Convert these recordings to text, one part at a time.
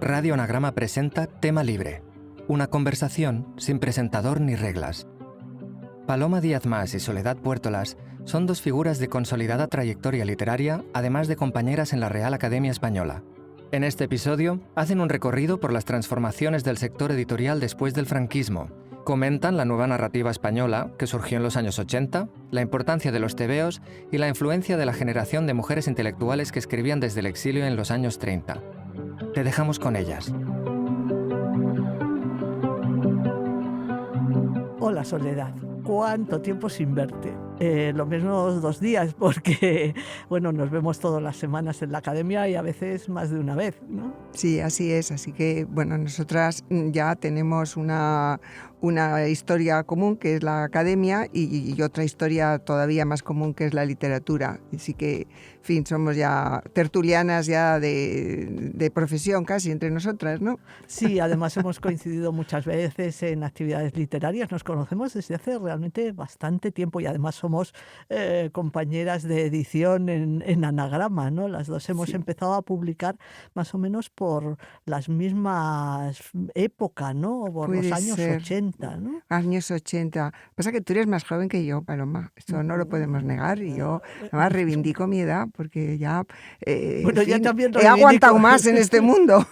Radio Anagrama presenta Tema Libre, una conversación sin presentador ni reglas. Paloma Díaz Mas y Soledad Puertolas son dos figuras de consolidada trayectoria literaria, además de compañeras en la Real Academia Española. En este episodio hacen un recorrido por las transformaciones del sector editorial después del franquismo. Comentan la nueva narrativa española que surgió en los años 80, la importancia de los tebeos y la influencia de la generación de mujeres intelectuales que escribían desde el exilio en los años 30. Te dejamos con ellas. Hola Soledad, ¿cuánto tiempo sin verte? Lo mismo 2 días, porque bueno, nos vemos todas las semanas en la academia y a veces más de una vez, ¿no? Sí, así es. Así que, bueno, nosotras ya tenemos una historia común, que es la academia, y otra historia todavía más común, que es la literatura. Así que, en fin, somos ya tertulianas ya de profesión casi entre nosotras, ¿no? Sí, además hemos coincidido muchas veces en actividades literarias. Nos conocemos desde hace realmente bastante tiempo y además somos compañeras de edición en Anagrama, ¿no? Las dos hemos empezado a publicar más o menos por las mismas épocas, ¿no? Por los años 80, ¿no? Años 80. Pasa que tú eres más joven que yo, Paloma. Esto no lo podemos negar. Y yo además reivindico mi edad porque ya, bueno, en fin, yo también he aguantado más en este mundo.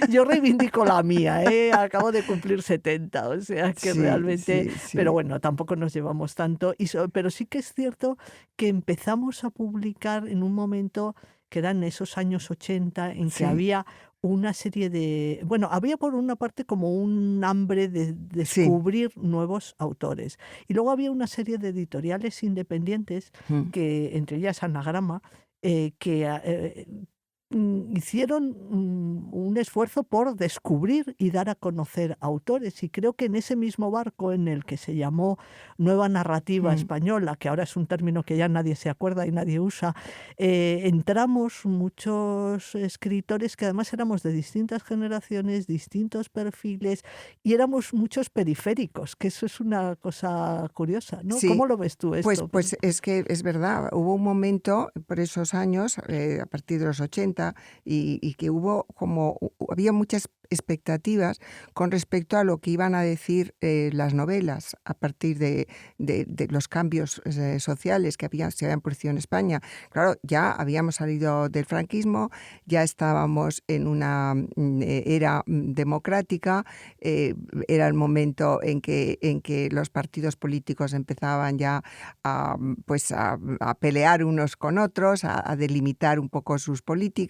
Yo reivindico la mía, acabo de cumplir 70, o sea que Sí, realmente... sí. Pero bueno, tampoco nos llevamos tanto. Pero sí que es cierto que empezamos a publicar en un momento que eran esos años 80 en que había una serie de... Bueno, había por una parte como un hambre de descubrir nuevos autores. Y luego había una serie de editoriales independientes, que entre ellas Anagrama, que hicieron un esfuerzo por descubrir y dar a conocer autores, y creo que en ese mismo barco en el que se llamó Nueva Narrativa Española, que ahora es un término que ya nadie se acuerda y nadie usa, entramos muchos escritores que además éramos de distintas generaciones, distintos perfiles, y éramos muchos periféricos, que eso es una cosa curiosa, ¿no? Sí. ¿Cómo lo ves tú esto? Pues es que es verdad, hubo un momento por esos años, a partir de los 80, y que había muchas expectativas con respecto a lo que iban a decir las novelas a partir de los cambios sociales que se habían producido en España. Claro, ya habíamos salido del franquismo, ya estábamos en una era democrática, era el momento en que los partidos políticos empezaban ya a pelear unos con otros, a delimitar un poco sus políticas,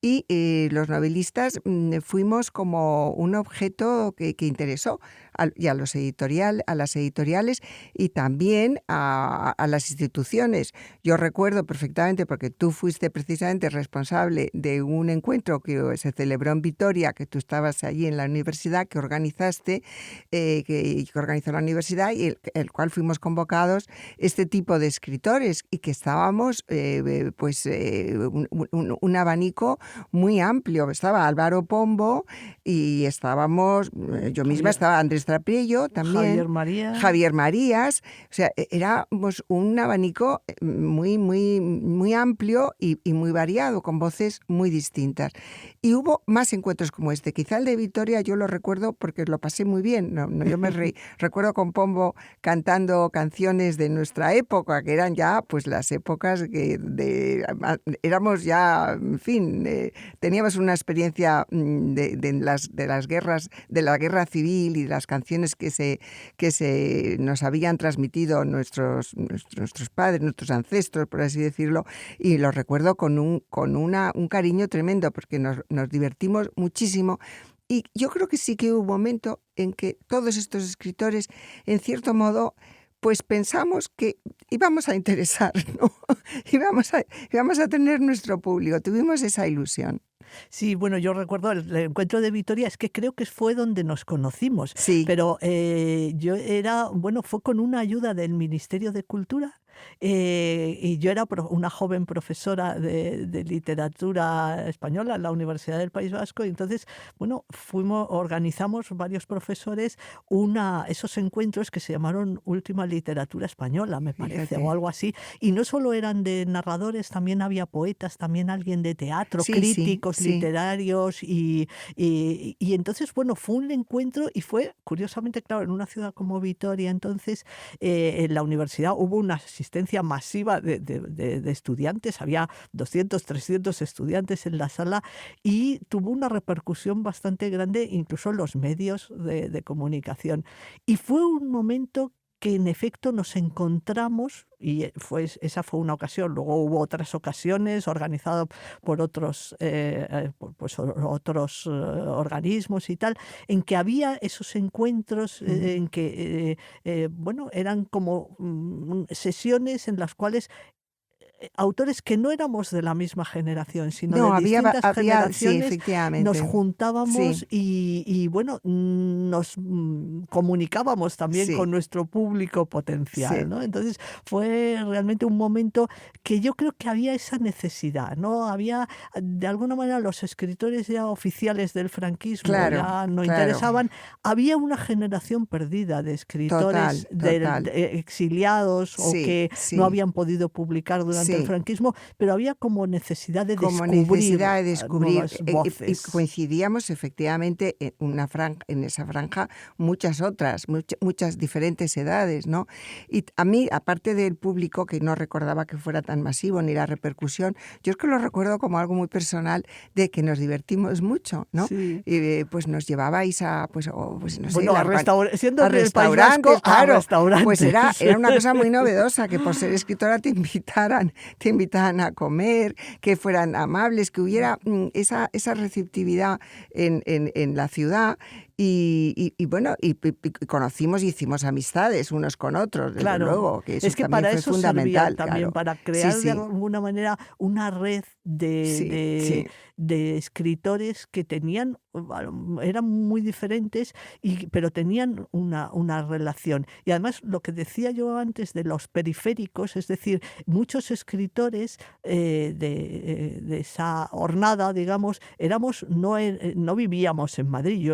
y los novelistas fuimos como un objeto que interesó a las editoriales y también a las instituciones. Yo recuerdo perfectamente, porque tú fuiste precisamente responsable de un encuentro que se celebró en Vitoria, que tú estabas allí en la universidad, que organizaste, que organizó la universidad, y el cual fuimos convocados este tipo de escritores, y que estábamos un abanico muy amplio. Estaba Álvaro Pombo y estábamos, yo misma estaba Andrés Trapello también, Javier Marías, o sea, éramos un abanico muy, muy, muy amplio y muy variado, con voces muy distintas. Y hubo más encuentros como este. Quizá el de Vitoria yo lo recuerdo porque lo pasé muy bien. Yo me recuerdo con Pombo cantando canciones de nuestra época, que eran ya pues las épocas éramos ya, en fin, teníamos una experiencia de las guerras, de la guerra civil y de las canciones que se nos habían transmitido nuestros padres, nuestros ancestros, por así decirlo, y lo recuerdo con un cariño tremendo, porque nos divertimos muchísimo. Y yo creo que sí que hubo un momento en que todos estos escritores, en cierto modo, pues pensamos que íbamos a interesar, ¿no? íbamos a tener nuestro público, tuvimos esa ilusión. Sí, bueno, yo recuerdo el encuentro de Vitoria, es que creo que fue donde nos conocimos. Sí. Pero fue con una ayuda del Ministerio de Cultura, y yo era una joven profesora de literatura española en la Universidad del País Vasco, y entonces, bueno, organizamos varios profesores esos encuentros que se llamaron Última Literatura Española, me parece, Fíjate. o algo así, y no solo eran de narradores, también había poetas, también alguien de teatro, Sí, críticos. críticos literarios y entonces, bueno, fue un encuentro y fue, curiosamente, claro, en una ciudad como Vitoria, entonces, en la universidad hubo una asistencia masiva de estudiantes, había 200, 300 estudiantes en la sala y tuvo una repercusión bastante grande, incluso en los medios de comunicación. Y fue un momento que en efecto nos encontramos, y esa fue una ocasión, luego hubo otras ocasiones organizadas por otros, otros organismos y tal, en que había esos encuentros, en que, bueno, eran como sesiones en las cuales autores que no éramos de la misma generación, sino No, de distintas sí, generaciones, nos efectivamente. juntábamos Sí, y, bueno, nos comunicábamos también sí, con nuestro público potencial, sí. ¿no? Entonces fue realmente un momento que yo creo que había esa necesidad, ¿no? Había, de alguna manera, los escritores ya oficiales del franquismo Claro, ya no claro. interesaban. Había una generación perdida de escritores Total. exiliados o Sí, que no sí, habían podido publicar durante el sí. franquismo, pero había como necesidad de Como descubrir necesidad de descubrir, nuevas y voces. coincidíamos efectivamente en esa franja muchas otras, muchas diferentes edades, ¿no? Y a mí, aparte del público, que no recordaba que fuera tan masivo ni la repercusión, yo es que lo recuerdo como algo muy personal de que nos divertimos mucho, ¿no? Sí. Y pues nos llevabais a, pues no sé, Bueno, siendo a del País Vasco, restaurantes, a claro. restaurantes. Pues era una cosa muy novedosa que por ser escritora te invitaran a comer, que fueran amables, que hubiera esa receptividad en la ciudad. Y bueno, y conocimos y hicimos amistades unos con otros, desde Claro, luego, que eso es que también para fue eso servía fundamental, también, claro. para Sí, crear de sí, alguna manera una red sí, sí. de escritores que tenían, eran muy diferentes, pero tenían una relación. Y además, lo que decía yo antes de los periféricos, es decir, muchos escritores de esa hornada, digamos, no vivíamos en Madrid.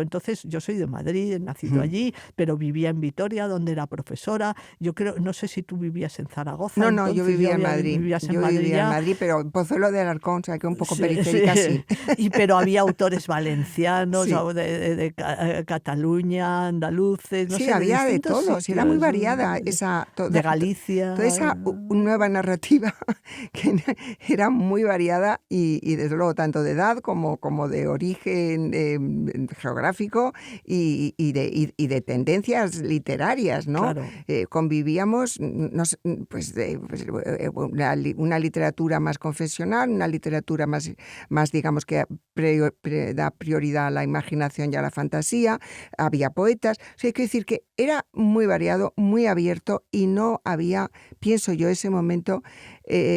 Yo soy de Madrid, he nacido allí, pero vivía en Vitoria, donde era profesora. Yo creo, no sé si tú vivías en Zaragoza, No, yo entonces vivía en Madrid. vivías en Yo Madrid vivía en ya. Madrid, pero Pozuelo de Alarcón, o sea, que un poco Sí, periférica, sí. pero había autores valencianos, Sí. o de Cataluña, andaluces, no Sí, sé, de había de distintos todo, sí, era muy sitios, variada de Galicia. toda esa nueva narrativa que era muy variada y desde luego tanto de edad como de origen geográfico y de tendencias literarias, ¿no? Claro. Convivíamos una literatura más confesional, una literatura más digamos que da prioridad a la imaginación y a la fantasía, había poetas, o sea, hay que decir que era muy variado, muy abierto y no había, pienso yo, ese momento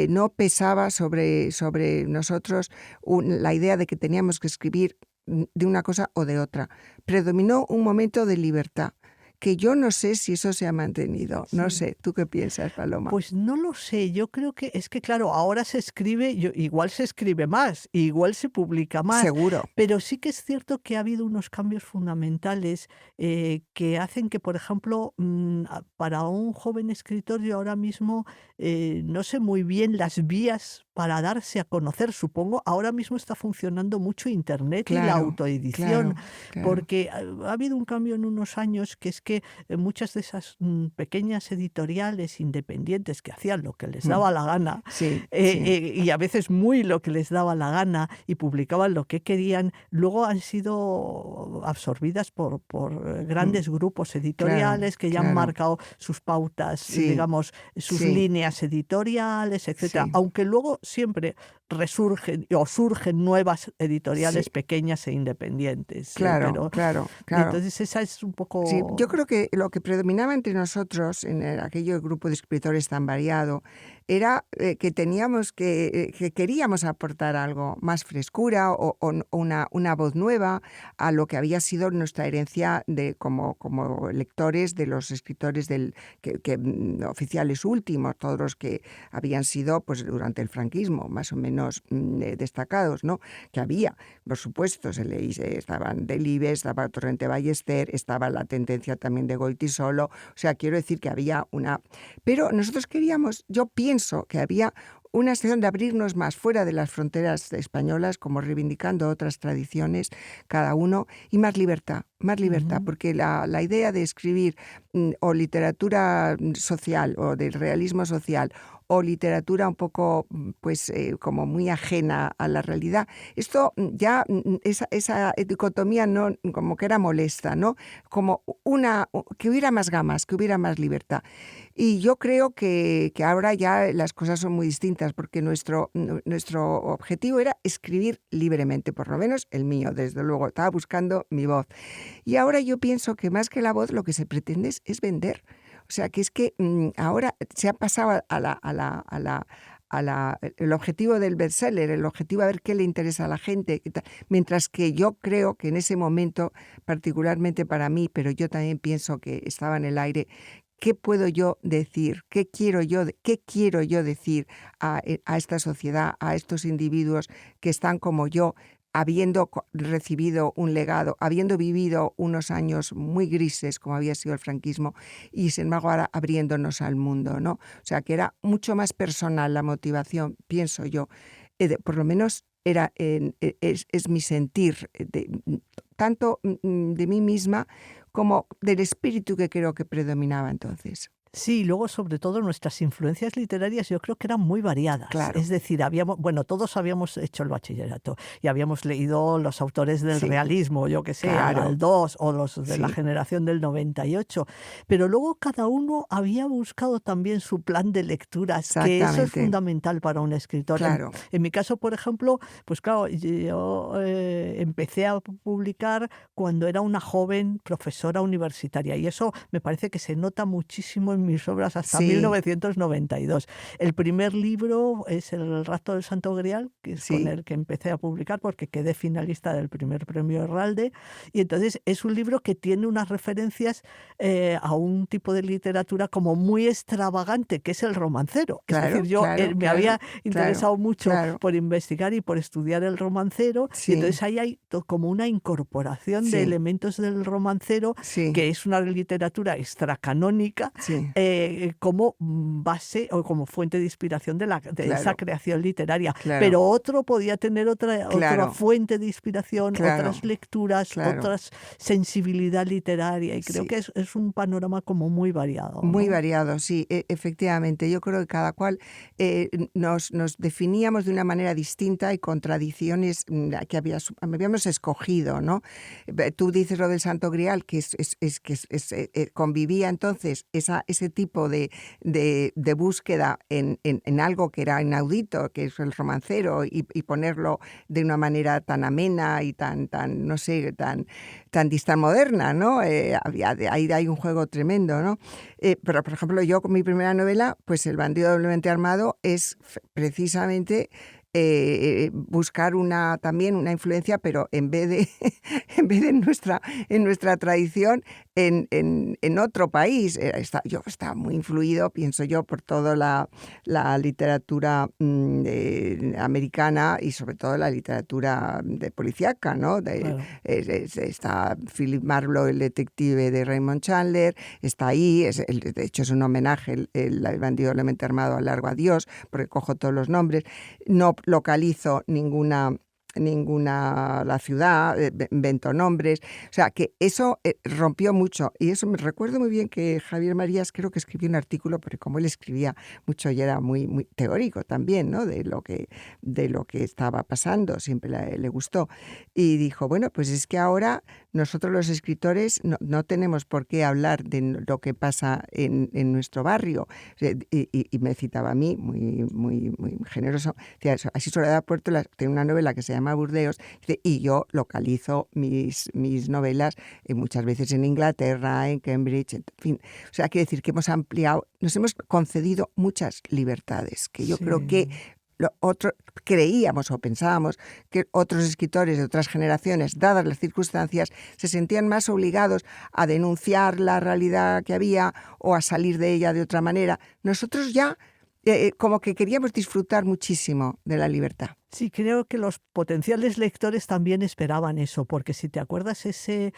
no pesaba sobre nosotros la idea de que teníamos que escribir de una cosa o de otra. Predominó un momento de libertad, que yo no sé si eso se ha mantenido. No Sí. sé, ¿tú qué piensas, Paloma? Pues no lo sé, yo creo que es que, claro, ahora se escribe, igual se escribe más, igual se publica más, Seguro. pero sí que es cierto que ha habido unos cambios fundamentales que hacen que, por ejemplo, para un joven escritor yo ahora mismo no sé muy bien las vías para darse a conocer. Supongo ahora mismo está funcionando mucho Internet y la Claro, autoedición, claro. porque ha habido un cambio en unos años que es que muchas de esas pequeñas editoriales independientes que hacían lo que les daba la gana, Sí, y a veces muy lo que les daba la gana y publicaban lo que querían, luego han sido absorbidas por grandes grupos editoriales que ya han claro. marcado sus pautas, Sí, digamos, sus sí. líneas editoriales, etcétera. Sí. Aunque luego siempre surgen nuevas editoriales Sí. pequeñas e independientes. Claro. Entonces esa es un poco... Sí, yo creo que lo que predominaba entre nosotros en aquel grupo de escritores tan variado era que teníamos que queríamos aportar algo, más frescura o una voz nueva a lo que había sido nuestra herencia como lectores de los escritores oficiales últimos, todos los que habían sido pues durante el franquismo más o menos destacados, ¿no? Que había, por supuesto, estaban Delibes, estaba Torrente Ballester, estaba la tendencia también de Goytisolo, o sea, quiero decir que había una... Pero nosotros queríamos, yo pienso que había una situación de abrirnos más fuera de las fronteras españolas, como reivindicando otras tradiciones, cada uno, y más libertad, porque la idea de escribir o literatura social o del realismo social o literatura un poco pues como muy ajena a la realidad, esto ya esa dicotomía no como que era molesta, ¿no? Como que hubiera más gamas, que hubiera más libertad. Y yo creo que ahora ya las cosas son muy distintas, porque nuestro objetivo era escribir libremente, por lo menos el mío, desde luego, estaba buscando mi voz. Y ahora yo pienso que más que la voz lo que se pretende es vender. O sea, que es que ahora se ha pasado el objetivo del bestseller, el objetivo a ver qué le interesa a la gente, mientras que yo creo que en ese momento, particularmente para mí, pero yo también pienso que estaba en el aire, ¿qué puedo yo decir? ¿Qué quiero yo decir a esta sociedad, a estos individuos que están como yo, habiendo recibido un legado, habiendo vivido unos años muy grises, como había sido el franquismo, y sin embargo ahora abriéndonos al mundo, ¿no? O sea, que era mucho más personal la motivación, pienso yo. Por lo menos es mi sentir, tanto de mí misma como del espíritu que creo que predominaba entonces. Sí, luego sobre todo nuestras influencias literarias yo creo que eran muy variadas. Claro. Es decir, todos habíamos hecho el bachillerato y habíamos leído los autores del realismo, yo que sé, claro. Aldós o los de la generación del 98, pero luego cada uno había buscado también su plan de lecturas, que eso es fundamental para un escritor. Claro. En mi caso, por ejemplo, pues claro, yo empecé a publicar cuando era una joven profesora universitaria y eso me parece que se nota muchísimo en mis obras hasta 1992. El primer libro es El rapto del Santo Grial, que es con el que empecé a publicar porque quedé finalista del primer premio Herralde, y entonces es un libro que tiene unas referencias a un tipo de literatura como muy extravagante, que es el romancero. Es decir, yo me había interesado mucho por investigar y por estudiar el romancero, y entonces ahí hay como una incorporación de elementos del romancero, que es una literatura extracanónica, como base o como fuente de inspiración de esa creación literaria. Pero otro podía tener otra fuente de inspiración, otras lecturas, otras sensibilidad literaria, y creo que es un panorama como muy variado, ¿no? Muy variado, sí, efectivamente. Yo creo que cada cual nos definíamos de una manera distinta y con tradiciones que habíamos escogido, ¿no? Tú dices lo del Santo Grial, que convivía entonces ese tipo de búsqueda en algo que era inaudito, que es el romancero, y ponerlo de una manera tan amena y tan no sé, tan moderna, ¿no? Ahí hay un juego tremendo, ¿no? Pero, por ejemplo, yo con mi primera novela, pues El bandido doblemente armado, es precisamente buscar también una influencia, pero en vez de en nuestra tradición, en otro país. Yo estaba muy influido, pienso yo, por toda la literatura americana y sobre todo la literatura de policíaca, ¿no? Está Philip Marlowe, el detective de Raymond Chandler, está ahí, de hecho es un homenaje, el bandido doblemente armado, a Largo Adiós, porque cojo todos los nombres. No localizo ninguna la ciudad, invento nombres, o sea que eso rompió mucho, y eso me recuerdo muy bien que Javier Marías creo que escribió un artículo, porque como él escribía mucho y era muy, muy teórico también, ¿no? de lo que estaba pasando, siempre le gustó, y dijo, bueno, pues es que ahora nosotros los escritores no tenemos por qué hablar de lo que pasa en nuestro barrio, y me citaba a mí, muy, muy, muy generoso, decía, así Soledad Puerto tiene una novela que se llama Burdeos, y yo localizo mis novelas muchas veces en Inglaterra, en Cambridge, en fin. O sea, quiere decir que hemos ampliado, nos hemos concedido muchas libertades, que yo creo que creíamos o pensábamos que otros escritores de otras generaciones, dadas las circunstancias, se sentían más obligados a denunciar la realidad que había o a salir de ella de otra manera. Nosotros ya como que queríamos disfrutar muchísimo de la libertad. Sí, creo que los potenciales lectores también esperaban eso, porque si te acuerdas ese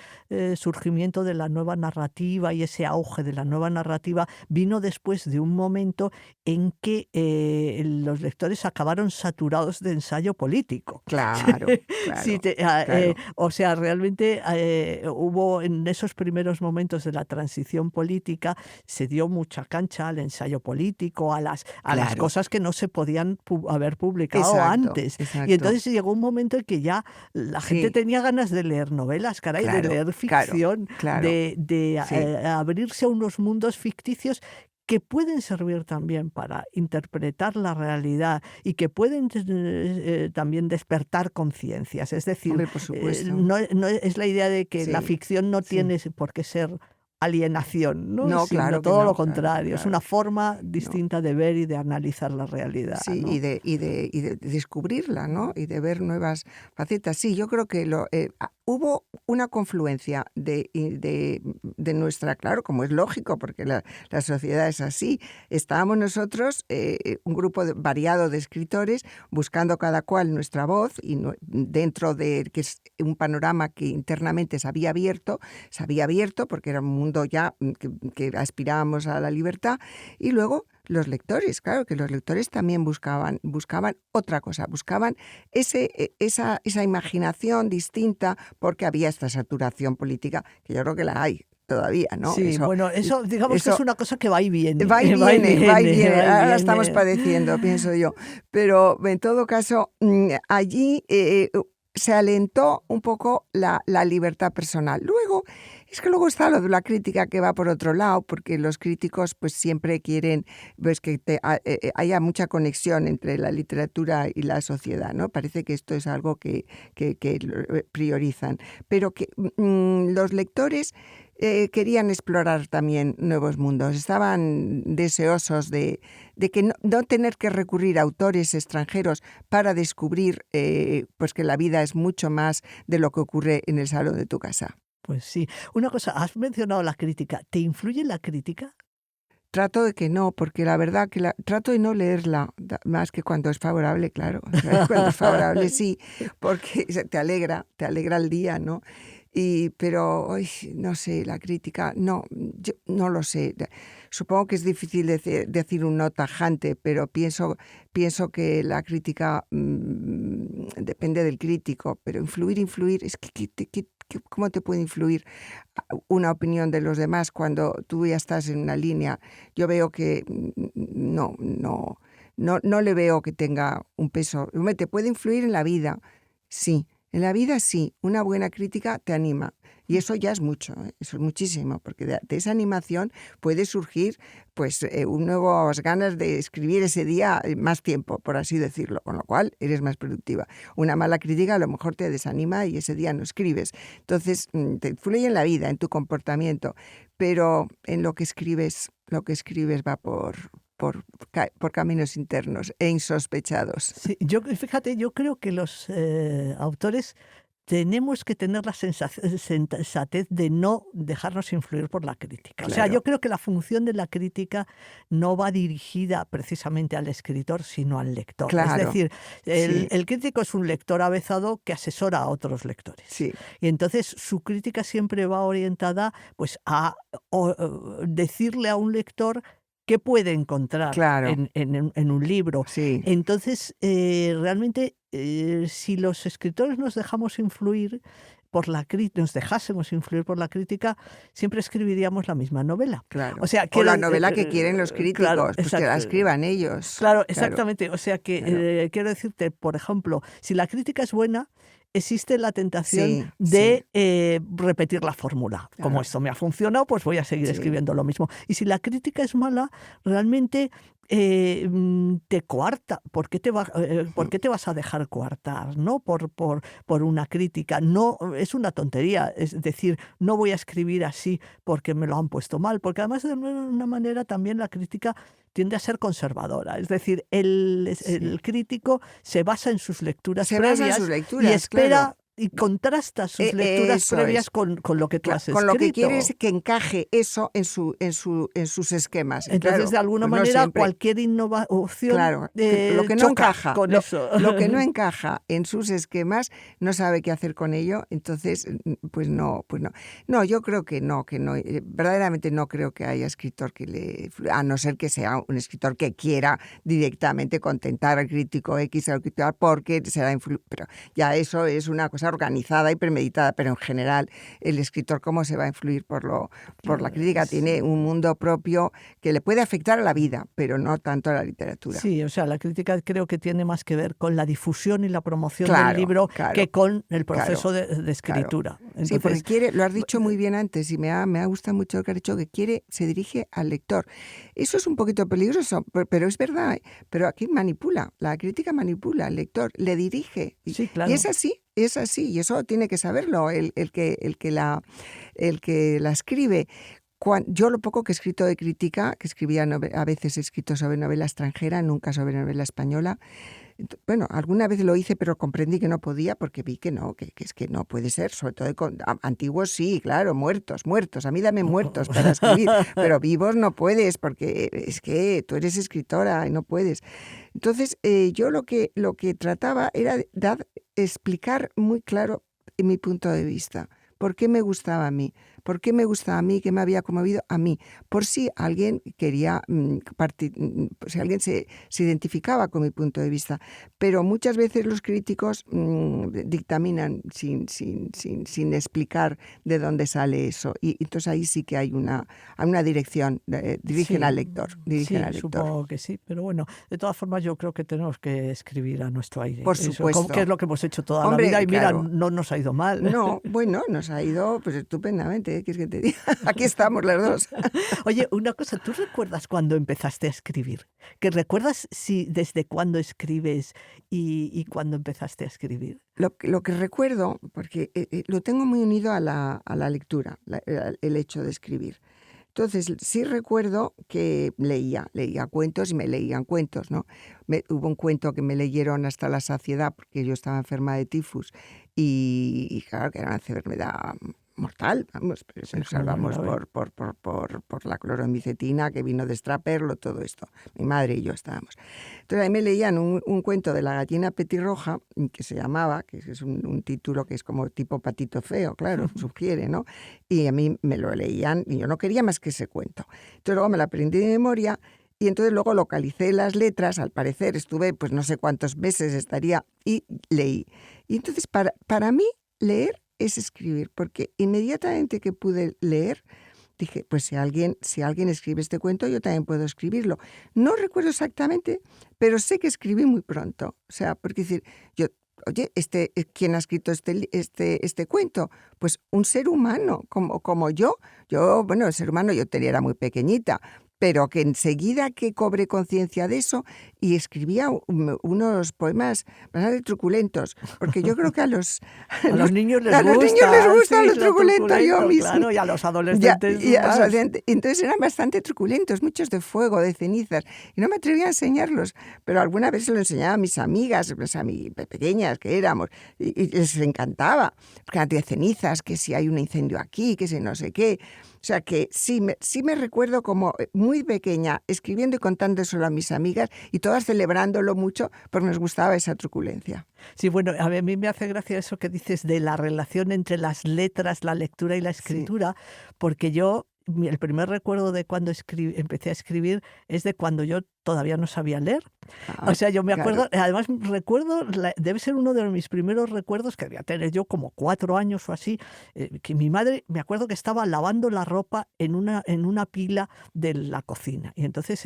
surgimiento de la nueva narrativa y ese auge de la nueva narrativa vino después de un momento en que los lectores acabaron saturados de ensayo político. Claro, Sí, claro, claro. o sea, realmente hubo en esos primeros momentos de la transición política, se dio mucha cancha al ensayo político, a las Claro, cosas que no se podían haber publicado exacto, antes. Y exacto. entonces llegó un momento en que ya la gente Sí, tenía ganas de leer novelas, caray, de claro, leer claro, ficción, claro. de Sí, abrirse a unos mundos ficticios que pueden servir también para interpretar la realidad y que pueden también despertar conciencias. Es decir, hombre, por supuesto. no es la idea de que la Sí, ficción no sí. tiene por qué ser alienación, ¿no? No, Sino claro que todo lo no, claro, contrario. Es claro. una forma No. distinta de ver y de analizar la realidad, Sí, ¿no? y de descubrirla, ¿no? Y de ver nuevas facetas. Sí, yo creo que hubo una confluencia de nuestra, claro, como es lógico, porque la sociedad es así. Estábamos nosotros, un grupo variado de escritores, buscando cada cual nuestra voz, y dentro de que es un panorama que internamente se había abierto porque era un mundo ya que aspirábamos a la libertad, y luego los lectores, claro, que los lectores también buscaban otra cosa, buscaban esa imaginación distinta, porque había esta saturación política, que yo creo que la hay todavía, ¿no? Sí, bueno, eso digamos que es Eso una cosa que va y viene, va y va y viene, va y viene, viene. va y Ahora la estamos viene. padeciendo, pienso yo. Pero en todo caso, allí se alentó un poco la libertad personal. Luego, es que luego está lo de la crítica, que va por otro lado, porque los críticos pues siempre quieren pues, que haya mucha conexión entre la literatura y la sociedad, ¿no? Parece que esto es algo que priorizan. Pero que los lectores querían explorar también nuevos mundos, estaban deseosos de que no tener que recurrir a autores extranjeros para descubrir pues que la vida es mucho más de lo que ocurre en el salón de tu casa. Pues sí. Una cosa, has mencionado la crítica. ¿Te influye la crítica? Trato de que no, porque la verdad que trato de no leerla, más que cuando es favorable, claro. Cuando es favorable sí, porque te alegra el día, ¿no? Pero, ay, no sé, la crítica, no, yo no lo sé. Supongo que es difícil decir un no tajante, pero pienso que la crítica depende del crítico, pero influir, es que ¿cómo te puede influir una opinión de los demás cuando tú ya estás en una línea? Yo veo que no le veo que tenga un peso. Te puede influir en la vida, sí. En la vida sí, una buena crítica te anima. Y eso ya es mucho, eso es muchísimo, porque de esa animación puede surgir pues nuevas ganas de escribir ese día más tiempo, por así decirlo, con lo cual eres más productiva. Una mala crítica a lo mejor te desanima y ese día no escribes. Entonces te influye en la vida, en tu comportamiento, pero en lo que escribes va por caminos internos e insospechados. Sí, fíjate, yo creo que los autores tenemos que tener la sensatez de no dejarnos influir por la crítica. O sea, Claro, yo creo que la función de la crítica no va dirigida precisamente al escritor, sino al lector. Es claro, decir, sí, el crítico es un lector avezado que asesora a otros lectores. sí, Y entonces su crítica siempre va orientada pues, a decirle a un lector qué puede encontrar claro, en un libro. sí. Entonces, realmente, si los escritores nos dejásemos influir por la crítica, siempre escribiríamos la misma novela. O Claro. sea, O la novela que quieren los claro, críticos, pues que la exacto. escriban ellos. Claro, Claro, exactamente. O sea que claro. quiero decirte, por ejemplo, si la crítica es buena, existe la tentación Sí, sí, de repetir la fórmula. Como claro, esto me ha funcionado, pues voy a seguir sí, escribiendo lo mismo. Y si la crítica es mala, realmente te coarta. ¿Por qué te vas a dejar coartar, ¿no? Por una crítica. No, es una tontería. Es decir, no voy a escribir así porque me lo han puesto mal. Porque además, de una manera, también la crítica tiende a ser conservadora. Es decir, el sí. crítico se basa en sus lecturas Se basa en previas sus y lecturas, claro. espera y contrasta sus lecturas eso previas es. con lo que tú has escrito. Con lo que quiere es que encaje eso en sus esquemas. Entonces, Claro, de alguna pues no manera, siempre. cualquier innovación Claro, lo que no choca encaja, con eso. lo que no encaja en sus esquemas, no sabe qué hacer con ello, entonces, pues no. No, yo creo que no, verdaderamente no creo que haya escritor a no ser que sea un escritor que quiera directamente contentar al crítico X, al crítico Y, porque será pero ya eso es una cosa organizada y premeditada, pero en general el escritor, ¿cómo se va a influir por la crítica? Tiene un mundo propio que le puede afectar a la vida, pero no tanto a la literatura. Sí, o sea, la crítica creo que tiene más que ver con la difusión y la promoción Claro, del libro claro, que con el proceso claro, de escritura. Entonces, sí, porque lo has dicho muy bien antes y me ha gustado mucho lo que has dicho, que se dirige al lector. Eso es un poquito peligroso, pero es verdad, ¿eh? Pero aquí la crítica manipula al lector, le dirige. sí, claro. Y es así, y eso tiene que saberlo el que la escribe. Yo lo poco que he escrito de crítica, que escribía a veces he escrito sobre novela extranjera, nunca sobre novela española. Bueno, alguna vez lo hice, pero comprendí que no podía porque vi que no, que es que no puede ser, sobre todo antiguos sí, claro, muertos. A mí dame muertos para escribir, pero vivos no puedes porque es que tú eres escritora y no puedes. Entonces, yo lo que trataba era explicar muy claro mi punto de vista. ¿Por qué me gustaba a mí? ¿Por qué me gustaba a mí? ¿Qué me había conmovido a mí? Por si alguien quería, si alguien se identificaba con mi punto de vista. Pero muchas veces los críticos dictaminan sin explicar de dónde sale eso. Y entonces ahí sí que hay una dirección, dirigen al lector. Supongo que sí, pero bueno, de todas formas yo creo que tenemos que escribir a nuestro aire. Por supuesto. Que es lo que hemos hecho toda Hombre, la vida y claro. mira, no nos ha ido mal. No, bueno, nos ha ido pues estupendamente, ¿eh? ¿Quieres que te diga? Aquí estamos las dos. Oye, una cosa, ¿tú recuerdas cuando empezaste a escribir? ¿Que recuerdas desde cuándo escribes y cuándo empezaste a escribir? Lo que recuerdo, porque lo tengo muy unido a la lectura, el hecho de escribir. Entonces, sí recuerdo que leía cuentos y me leían cuentos, ¿no? Hubo un cuento que me leyeron hasta la saciedad porque yo estaba enferma de tifus y claro que era una enfermedad mortal, vamos, pero Sí, nos salvamos muy grave. por la cloromicetina que vino de extraperlo, todo esto. Mi madre y yo estábamos. Entonces ahí me leían un cuento de la gallina petirroja, que se llamaba, que es un título que es como tipo Patito Feo, claro, sugiere, ¿no? Y a mí me lo leían y yo no quería más que ese cuento. Entonces luego me lo aprendí de memoria y entonces luego localicé las letras, al parecer estuve pues no sé cuántos meses estaría y leí. Y entonces para mí leer es escribir, porque inmediatamente que pude leer, dije, pues si alguien escribe este cuento, yo también puedo escribirlo. No recuerdo exactamente, pero sé que escribí muy pronto. O sea, porque decir, oye, ¿quién ha escrito este cuento? Pues un ser humano, como yo. Bueno, el ser humano yo era muy pequeñita, pero que enseguida que cobré conciencia de eso y escribía unos poemas bastante truculentos, porque yo creo que a los niños les gusta sí, lo truculento, yo mismo. Claro, y a los adolescentes entonces eran bastante truculentos, muchos de fuego, de cenizas, y no me atrevía a enseñarlos, pero alguna vez se lo enseñaba a mis amigas, pues a mí pequeñas que éramos, y les encantaba, porque de cenizas, que si hay un incendio aquí, que si no sé qué. O sea que sí me recuerdo como muy pequeña escribiendo y contándoselo a mis amigas y todas celebrándolo mucho porque nos gustaba esa truculencia. Sí, bueno, a mí me hace gracia eso que dices de la relación entre las letras, la lectura y la escritura, porque el primer recuerdo de cuando empecé a escribir es de cuando yo todavía no sabía leer. O sea, yo me acuerdo, además recuerdo, debe ser uno de mis primeros recuerdos, que debía tener yo como 4 años o así, que mi madre, me acuerdo que estaba lavando la ropa en una pila de la cocina. Y entonces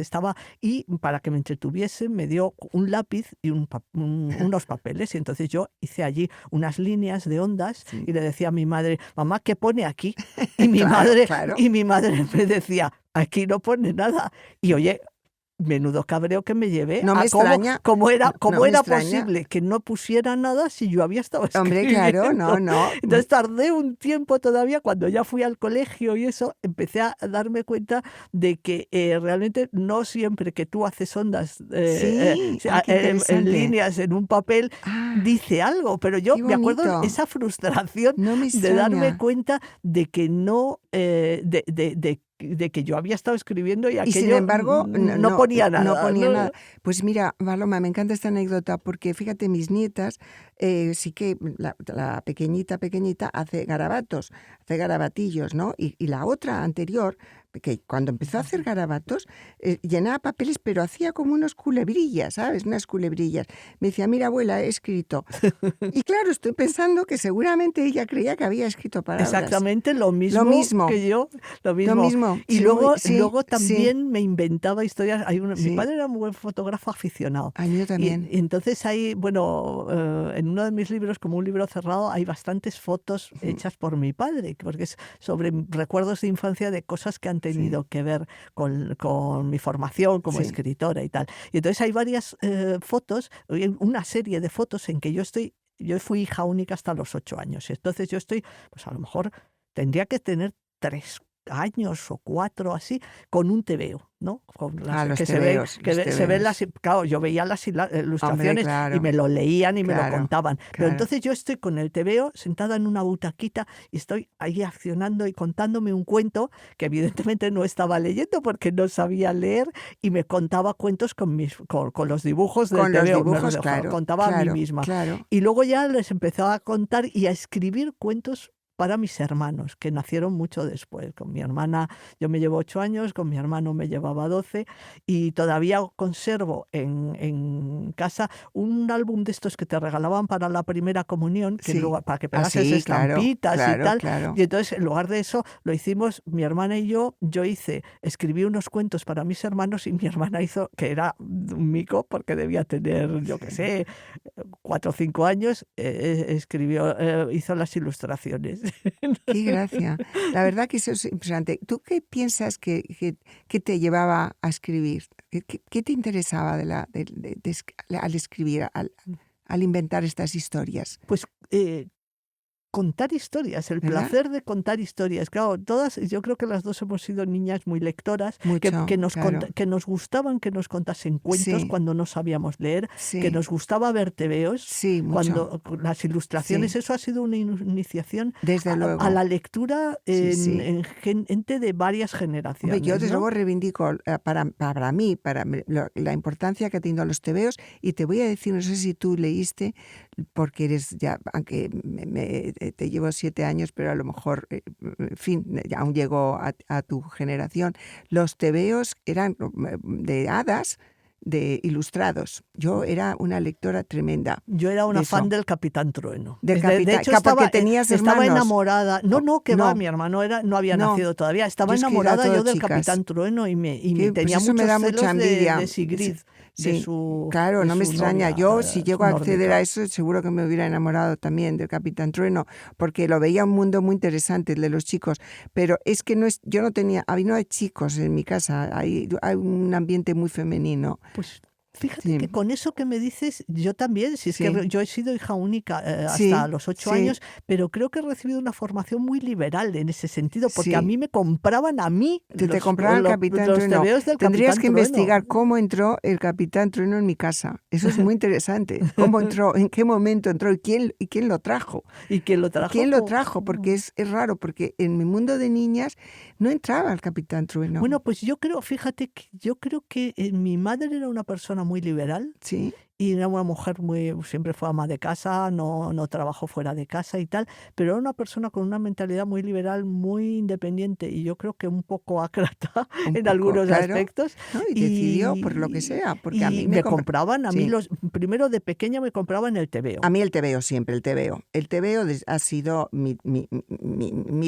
y para que me entretuviese, me dio un lápiz y unos papeles. Y entonces yo hice allí unas líneas de ondas y le decía a mi madre, mamá, ¿qué pone aquí? Y mi madre me decía, aquí no pone nada. Y oye, menudo cabreo que me llevé No me extraña. cómo era No me extraña. posible que no pusiera nada si yo había estado escribiendo. Hombre, claro, no. Entonces tardé un tiempo todavía, cuando ya fui al colegio y eso, empecé a darme cuenta de que realmente no siempre que tú haces ondas Sí, qué en interesante. líneas en un papel Ah, dice algo, pero yo qué me acuerdo bonito. esa frustración No me de darme extraña. cuenta de que no, de que yo había estado escribiendo y Y sin aquello embargo, no ponía no nada, ponía ¿no? nada. Pues mira, Paloma, me encanta esta anécdota porque fíjate, mis nietas, sí que la pequeñita hace garabatos, hace garabatillos, ¿no? Y la otra anterior, que cuando empezó a hacer garabatos, llenaba papeles, pero hacía como unos culebrillas, ¿sabes? Unas culebrillas. Me decía, mira, abuela, he escrito. Y claro, estoy pensando que seguramente ella creía que había escrito palabras. Exactamente lo Lo mismo mismo. que yo, lo Lo mismo. mismo. Y Sí, luego, sí, luego sí, también me inventaba historias. Mi sí. padre era un buen fotógrafo aficionado. Ay, yo también. Y entonces hay, bueno, en uno de mis libros, como un libro cerrado, hay bastantes fotos hechas por mi padre, porque es sobre recuerdos de infancia de cosas que han tenido que ver con mi formación como escritora y tal. Y entonces hay varias fotos, una serie de fotos en que yo fui hija única hasta los 8 años. Entonces yo estoy, pues a lo mejor tendría que tener 3 años o 4 así, con un tebeo, ¿no? Con Los que tebeos, se ven las, claro, yo veía las ilustraciones. Hombre, claro, y me lo leían y me lo claro, contaban. Pero claro. entonces yo estoy con el tebeo sentada en una butaquita y estoy ahí accionando y contándome un cuento que evidentemente no estaba leyendo porque no sabía leer, y me contaba cuentos con los dibujos del Con los tebeo. dibujos, Me claro, contaba a mí misma. claro. Y luego ya les empezaba a contar y a escribir cuentos para mis hermanos, que nacieron mucho después. Con mi hermana, yo me llevo 8 años, con mi hermano me llevaba 12, y todavía conservo en casa un álbum de estos que te regalaban para la primera comunión, que Sí. luego, para que Ah, pegases sí, claro, estampitas claro, y tal. claro. Y entonces, en lugar de eso, lo hicimos mi hermana y yo. Yo escribí unos cuentos para mis hermanos, y mi hermana hizo, que era un mico, porque debía tener, yo qué sé, 4 o 5 años, hizo las ilustraciones. Qué gracia. La verdad que eso es impresionante. ¿Tú qué piensas que te llevaba a escribir? ¿Qué te interesaba al escribir, al inventar estas historias? Pues contar historias, el ¿Verdad? placer de contar historias. Claro, yo creo que las dos hemos sido niñas muy lectoras, Mucho, que nos claro. que nos gustaban que nos contasen cuentos Sí. cuando no sabíamos leer, Sí. que nos gustaba ver tebeos, Sí, mucho. cuando las ilustraciones. Sí. Eso ha sido una iniciación Desde luego. a la lectura Sí. en gente de varias generaciones. Hombre, yo desde ¿no? luego reivindico para mí la importancia que ha tenido los tebeos, y te voy a decir, no sé si tú leíste, porque eres ya, aunque te llevo 7 años, pero a lo mejor, en fin, aún llego a tu generación. Los tebeos eran de hadas, de ilustrados. Yo era una lectora tremenda. Yo era una de fan eso. del Capitán Trueno. Del De Capitán- hecho, porque tenías estaba hermanos. enamorada. No, que No. va, mi hermano no había No. nacido todavía. Estaba Yo es que era enamorada todo yo del chicas. Capitán Trueno, y Pues tenía eso me muchos da celos mucha envidia. de Sigrid, Sí, de su claro, de no me su extraña. novia, Yo, si llego a su acceder nórdica. a eso, seguro que me hubiera enamorado también del Capitán Trueno, porque lo veía un mundo muy interesante, el de los chicos. Pero es que yo no hay chicos en mi casa, hay un ambiente muy femenino. Pues fíjate Sí. que con eso que me dices, yo también, si es Sí. que yo he sido hija única Sí, hasta los 8 sí. años, pero creo que he recibido una formación muy liberal en ese sentido, porque Sí. a mí me compraban Te compraban el Capitán los Trueno. tebeos del Tendrías Capitán que Trueno. investigar cómo entró el Capitán Trueno en mi casa. Eso es muy interesante. ¿Cómo entró? ¿En qué momento entró? ¿Y quién lo trajo? ¿Y quién lo trajo? ¿Quién lo trajo? Porque es raro, porque en mi mundo de niñas no entraba el Capitán Trueno. Bueno, pues fíjate que yo creo que mi madre era una persona muy liberal, Sí. y era una mujer siempre fue ama de casa, no trabajó fuera de casa y tal, pero era una persona con una mentalidad muy liberal, muy independiente, y yo creo que un poco ácrata Un en poco, algunos claro. aspectos. ¿No? Y decidió por lo que sea, porque a mí me compraban, a mí Sí. primero de pequeña me compraban el tebeo. A mí el tebeo siempre, el tebeo. El tebeo ha sido mi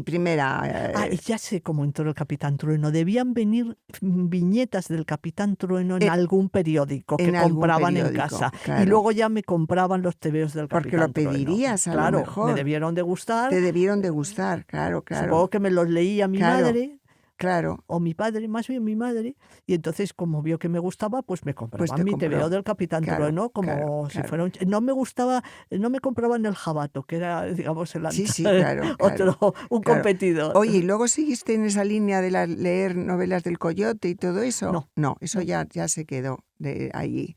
primera... Y ya sé cómo entró el Capitán Trueno. Debían venir viñetas del Capitán Trueno en algún periódico que en algún compraban en periódico, casa. claro. Y luego ya me compraban los tebeos del Porque Capitán lo Trueno. pedirías, a lo Claro, mejor. me debieron de gustar. Te debieron de gustar, claro. Supongo que me los leía mi Claro. madre. Claro. O mi padre, más bien mi madre, y entonces como vio que me gustaba, pues me compraban te mi compró. TVO del Capitán Claro, Trueno, como claro, si claro. fuera un... No me gustaba, no me compraban el Jabato, que era, digamos, Sí, claro, otro, un claro. competidor. Oye, ¿y luego seguiste en esa línea de leer novelas del Coyote y todo eso? No, eso no. ya se quedó de allí.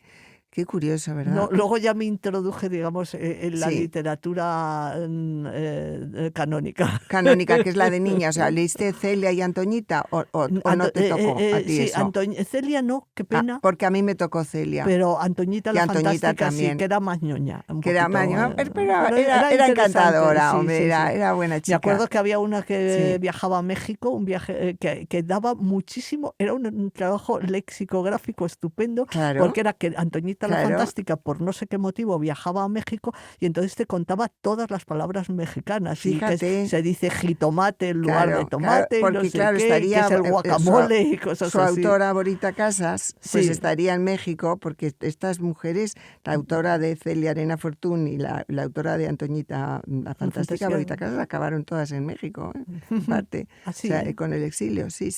Qué curioso, No, ¿verdad? luego ya me introduje, digamos, en la Sí. literatura canónica. Canónica, que es la de niña. O sea, ¿leíste Celia y Antoñita o no te tocó a ti Sí, eso? Celia no, qué pena. Porque a mí me tocó Celia. Pero Antoñita Y la Antoñita Fantástica sí, también. que era más ñoña. Un Que era poquito, mañana, pero pero era interesante, encantadora, sí, hombre, sí, sí. era buena Me chica. acuerdo que había una que Sí. viajaba a México, un viaje que daba muchísimo, era un trabajo lexicográfico estupendo, Claro, porque era que Antoñita la claro. Fantástica, por no sé qué motivo, viajaba a México y entonces te contaba todas las palabras mexicanas. Y que Fíjate. se dice jitomate en lugar de Claro, tomate, y porque no sé claro, qué, estaría que es el guacamole y cosas su así. autora Borita Casas, pues Sí. estaría en México, porque estas mujeres, la autora de Celia Arena Fortún y la autora de Antoñita la Fantástica, Borita Casas, acabaron todas en México, aparte. Así, O sea, con el exilio, sí.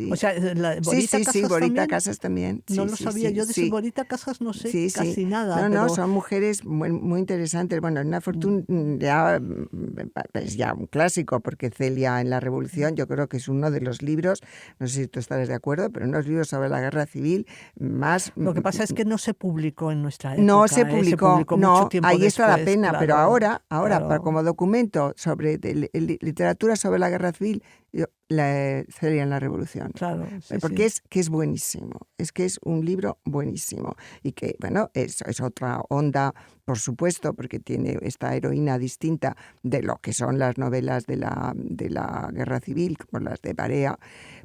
O sea, Borita Casas sí, Borita también. Casas también. Sí, No lo sabía. Yo de Borita Casas no sé casi nada. No, pero... son mujeres muy interesantes. Bueno, Arena Fortún ya es ya un clásico, porque Celia en la Revolución yo creo que es uno de los libros, no sé si tú estarás de acuerdo, pero unos libros sobre la guerra civil más... Lo que pasa es que no se publicó en nuestra época. No se publicó, mucho tiempo ahí está después, la pena, claro, pero ahora claro. como documento sobre literatura sobre la guerra civil, Celia en la Revolución. Claro, sí, porque es buenísimo, es que es un libro buenísimo y que, bueno, es otra onda, por supuesto, porque tiene esta heroína distinta de lo que son las novelas de la guerra civil, como las de Barea,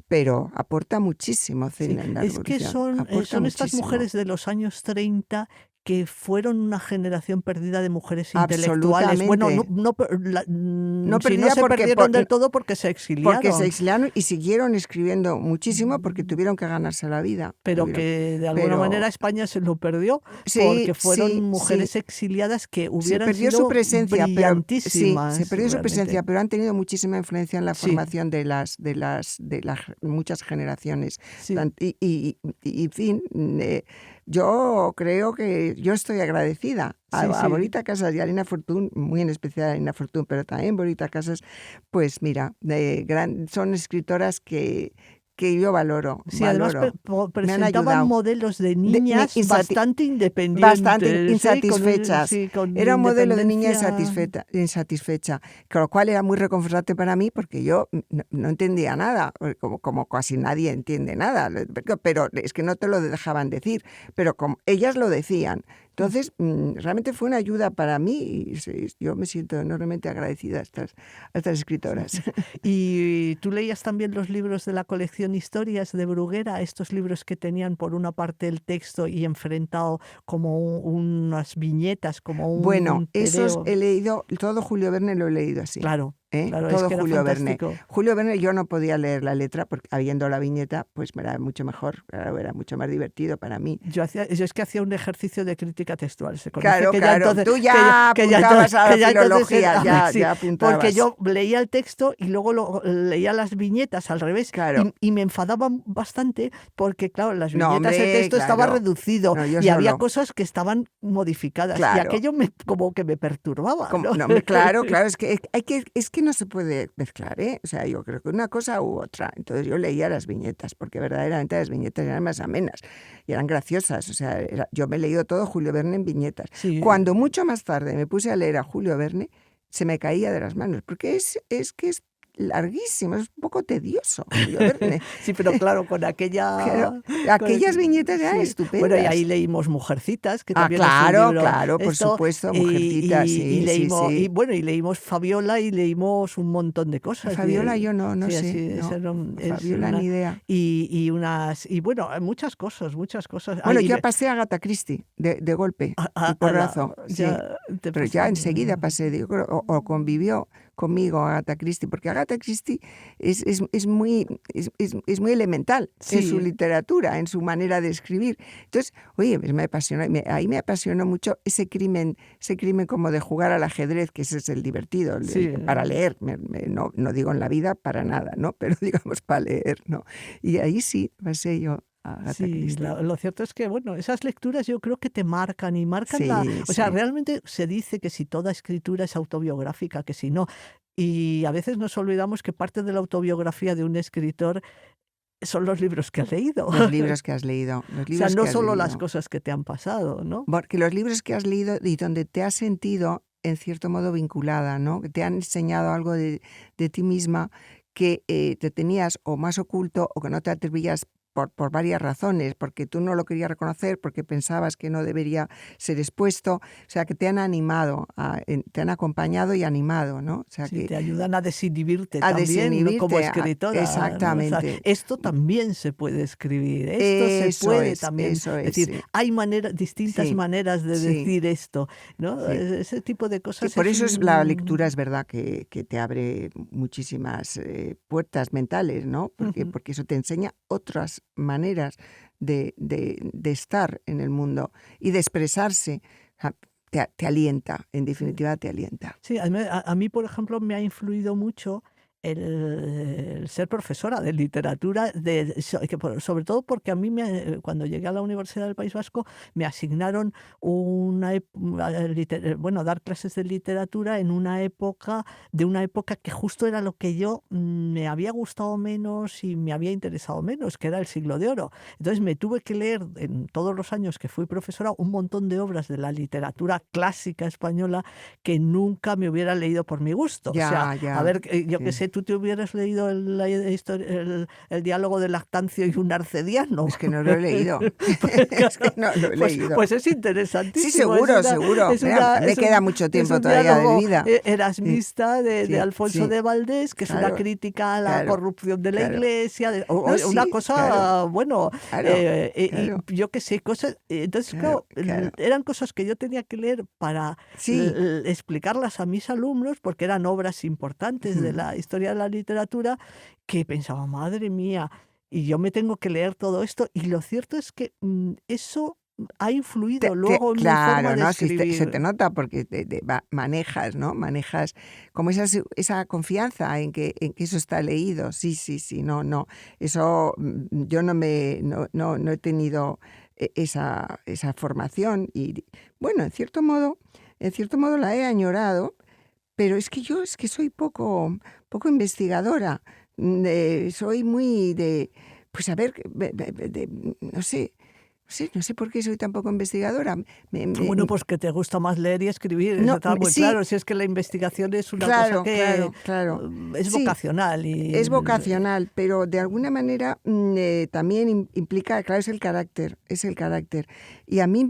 pero aporta muchísimo Celia en la Revolución. Es que son estas mujeres de los años 30 que fueron una generación perdida de mujeres intelectuales. Bueno, no se perdieron del todo porque se exiliaron. Porque se exiliaron y siguieron escribiendo muchísimo porque tuvieron que ganarse la vida. Pero que de alguna manera España se lo perdió porque fueron mujeres exiliadas que hubieran sido su presencia, brillantísimas. Se perdió su presencia, pero han tenido muchísima influencia en la formación de las muchas generaciones. Sí. Y en fin, yo creo que yo estoy agradecida a Borita Casas y a Arena Fortún, muy en especial a Arena Fortún, pero también Borita Casas, pues mira, son escritoras que yo valoro. Sí, además presentaban modelos de niñas bastante independientes. Bastante insatisfechas. Era un modelo de niña insatisfecha, con lo cual era muy reconfortante para mí porque yo no entendía nada, como casi nadie entiende nada, pero es que no te lo dejaban decir, pero como ellas lo decían. Entonces, realmente fue una ayuda para mí y yo me siento enormemente agradecida a estas escritoras. ¿Y tú leías también los libros de la colección Historias de Bruguera, estos libros que tenían por una parte el texto y enfrentado como unas viñetas, como un... Bueno, esos he leído, todo Julio Verne lo he leído así. Claro. Claro, todo es que Julio Verne. Julio Verne yo no podía leer la letra porque habiendo la viñeta pues era mucho mejor, era mucho más divertido para mí. Yo es que hacía un ejercicio de crítica textual. Claro, entonces, tú ya apuntabas a la filología, ya apuntabas. Porque yo leía el texto y luego leía las viñetas al revés. Claro. Y me enfadaban bastante porque, claro, las viñetas el texto estaba reducido y había cosas que estaban modificadas. Y aquello como que me perturbaba. Claro, es que no se puede mezclar, ¿eh? O sea, yo creo que una cosa u otra. Entonces yo leía las viñetas, porque verdaderamente las viñetas eran más amenas y eran graciosas. O sea, yo me he leído todo Julio Verne en viñetas. Sí. Cuando mucho más tarde me puse a leer a Julio Verne, se me caía de las manos, porque es que es larguísimo, es un poco tedioso. Sí, pero claro, con aquellas viñetas eran estupendas. Bueno, y ahí leímos Mujercitas, que también claro, es un libro. Claro, por supuesto, Mujercitas, y leímos Fabiola y leímos un montón de cosas. Fabiola yo no sé. Fabiola ni idea. Y bueno, muchas cosas. Bueno, yo pasé a Agatha Christie, de golpe, y porrazo. Pero ya enseguida pasé, o convivió conmigo Agatha Christie, porque Agatha Agatha Christie es muy elemental en su literatura, en su manera de escribir. Entonces, oye, me apasionó, ahí me apasionó mucho ese crimen como de jugar al ajedrez, que ese es el divertido, para leer, no digo en la vida para nada, ¿no? Pero digamos para leer, ¿no? Y ahí sí pasé yo. Sí, lo cierto es que, bueno, esas lecturas yo creo que te marcan y marcan o sea, realmente se dice que si toda escritura es autobiográfica, que si no. Y a veces nos olvidamos que parte de la autobiografía de un escritor son los libros que has leído. Los libros que has leído. O sea, no solo las cosas que te han pasado, ¿no? Porque los libros que has leído y donde te has sentido, en cierto modo, vinculada, ¿no? Que te han enseñado algo de ti misma que te tenías o más oculto o que no te atrevías por varias razones, porque tú no lo querías reconocer, porque pensabas que no debería ser expuesto, o sea, que te han animado, te han acompañado y animado, ¿no? O sea, sí, que te ayudan a desinhibirte también, ¿no? Como escritora. Exactamente. ¿No? O sea, esto también se puede escribir, esto se puede también. Es decir, hay distintas maneras de decir esto, ¿no? Sí. Ese tipo de cosas. Sí, por eso la lectura es verdad que te abre muchísimas puertas mentales, ¿no? Porque eso te enseña otras maneras de estar en el mundo y de expresarse. Te alienta, en definitiva te alienta. Sí, a mí, por ejemplo, me ha influido mucho el ser profesora de literatura, sobre todo porque a mí, cuando llegué a la Universidad del País Vasco, me asignaron dar clases de literatura en una época que justo era lo que yo me había gustado menos y me había interesado menos, que era el Siglo de Oro. Entonces me tuve que leer en todos los años que fui profesora un montón de obras de la literatura clásica española que nunca me hubiera leído por mi gusto. A ver, yo qué sé, tú te hubieras leído el diálogo de Lactancio y un arcediano. Es que no lo he leído. Es que no lo he leído. Pues es interesantísimo. Sí, seguro. Me queda mucho tiempo todavía de vida. Erasmista de Alfonso de Valdés, que es una crítica a la corrupción de la Iglesia. Una cosa, y yo qué sé, cosas. Entonces, claro, eran cosas que yo tenía que leer para explicarlas a mis alumnos, porque eran obras importantes de la historia de la literatura, que pensaba, madre mía, y yo me tengo que leer todo esto. Y lo cierto es que eso ha influido luego en mi forma de escribir. Se te nota porque manejas, ¿no? Manejas como esa confianza en que eso está leído. Sí, no. Eso yo no he tenido esa formación y, bueno, en cierto modo la he añorado, pero es que yo soy poco investigadora. Soy muy pues a ver, no sé por qué soy tan poco investigadora. Bueno, pues que te gusta más leer y escribir, eso está muy claro. Si es que la investigación es una cosa que es vocacional. Es vocacional, pero de alguna manera también implica, claro, es el carácter. Y a mí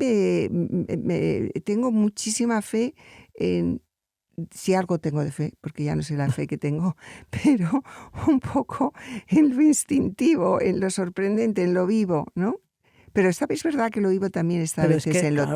tengo muchísima fe en... Si algo tengo de fe, porque ya no sé la fe que tengo, pero un poco en lo instintivo, en lo sorprendente, en lo vivo, ¿no? Pero es verdad que lo vivo también esta vez en los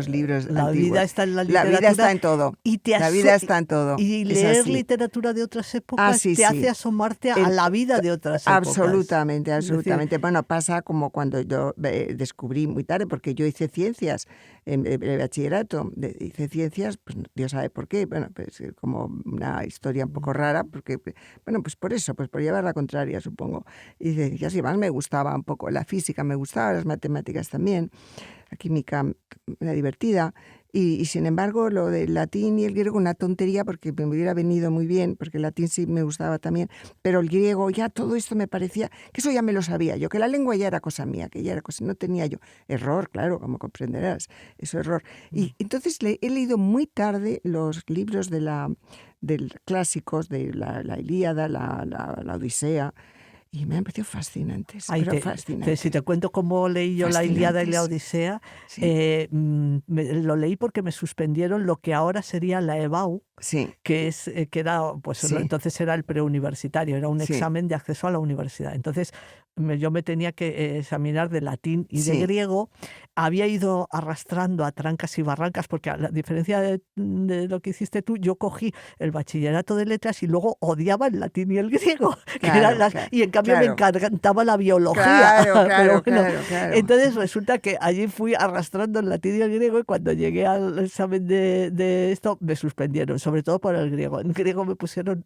libros la antiguos. Vida está en la literatura. La vida está en todo. La vida está en todo. Y leer literatura de otras épocas te hace asomarte a la vida de otras épocas. Absolutamente. Bueno, pasa como cuando yo descubrí muy tarde, porque yo hice ciencias en el bachillerato. Hice ciencias, pues Dios sabe por qué. Bueno, pues como una historia un poco rara, porque, bueno, pues por eso, pues por llevar la contraria, supongo. Y ciencias, y más me gustaba un poco la física, me gustaba las matemáticas también, la química era divertida, y sin embargo lo del latín y el griego una tontería, porque me hubiera venido muy bien, porque el latín sí me gustaba también, pero el griego ya todo esto me parecía, que eso ya me lo sabía yo, que la lengua ya era cosa mía, que ya era cosa, no tenía yo. Error, claro, como comprenderás, eso es error. Y entonces he leído muy tarde los libros de clásicos, de la Ilíada, la Odisea, y me han parecido fascinantes. Si te cuento cómo leí yo la Ilíada y la Odisea, lo leí porque me suspendieron lo que ahora sería la EBAU, que era, pues entonces era el preuniversitario, era un examen de acceso a la universidad. Entonces yo me tenía que examinar de latín y de Sí. griego. Había ido arrastrando a trancas y barrancas, porque a la diferencia de lo que hiciste tú, yo cogí el bachillerato de letras y luego odiaba el latín y el griego. Que eran y en cambio me encantaba la biología. Claro, Pero bueno, claro. entonces resulta que allí fui arrastrando el latín y el griego, y cuando llegué al examen de esto me suspendieron, sobre todo por el griego. En griego me pusieron,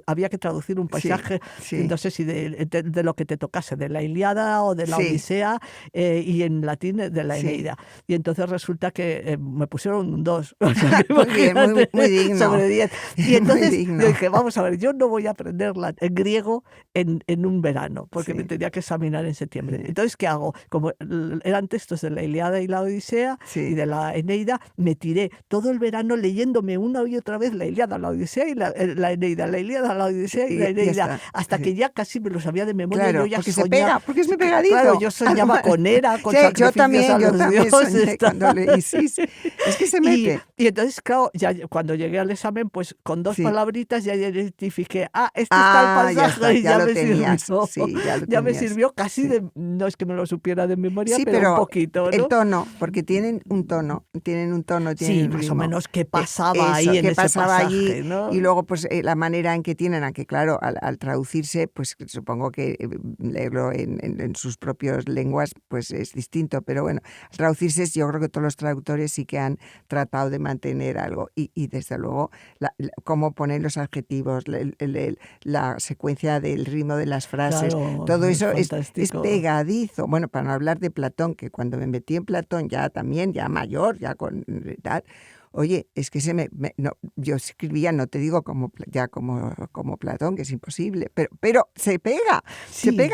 había que traducir un pasaje, no sé si de lo que te tocase, de la Ilíada o de la Odisea, y en latín de la Eneida. Y entonces resulta que me pusieron un 2. O sea, muy bien, muy digno. Sobre 10. Y entonces yo dije, vamos a ver, yo no voy a aprender en griego en un verano, porque me tenía que examinar en septiembre. Entonces, ¿qué hago? Como eran textos de la Ilíada y la Odisea y de la Eneida, me tiré todo el verano leyéndome una y otra vez la Ilíada, la Odisea y la Eneida, la Ilíada, la Odisea y la Eneida, hasta que ya casi me lo sabía de memoria. Claro, yo ya porque se pega, porque es muy pegadizo. Claro, yo soñaba con Hera, con sacrificios a los dioses. Cuando leí, es que se mete. Y entonces, claro, ya cuando llegué al examen, pues con 2 palabritas ya identifiqué, este está el pasaje, ya me tenías, sirvió. Ya me sirvió casi no es que me lo supiera de memoria, pero un poquito, ¿no? El tono, porque tienen un tono, tienen un ritmo. Más o menos qué pasaba ahí en ese pasaje, allí, ¿no? Y luego pues la manera en que tienen, aunque claro, al traducirse, pues supongo que leerlo en sus propias lenguas pues es distinto, pero bueno, al traducirse yo creo que todos los traductores sí que han tratado de mantener algo y desde luego cómo ponen los adjetivos, la secuencia del ritmo de las frases, todo eso es pegadizo. Bueno, para no hablar de Platón, que cuando me metí en Platón ya mayor, ya con tal, oye, es que yo escribía, no te digo como Platón, que es imposible, pero se pega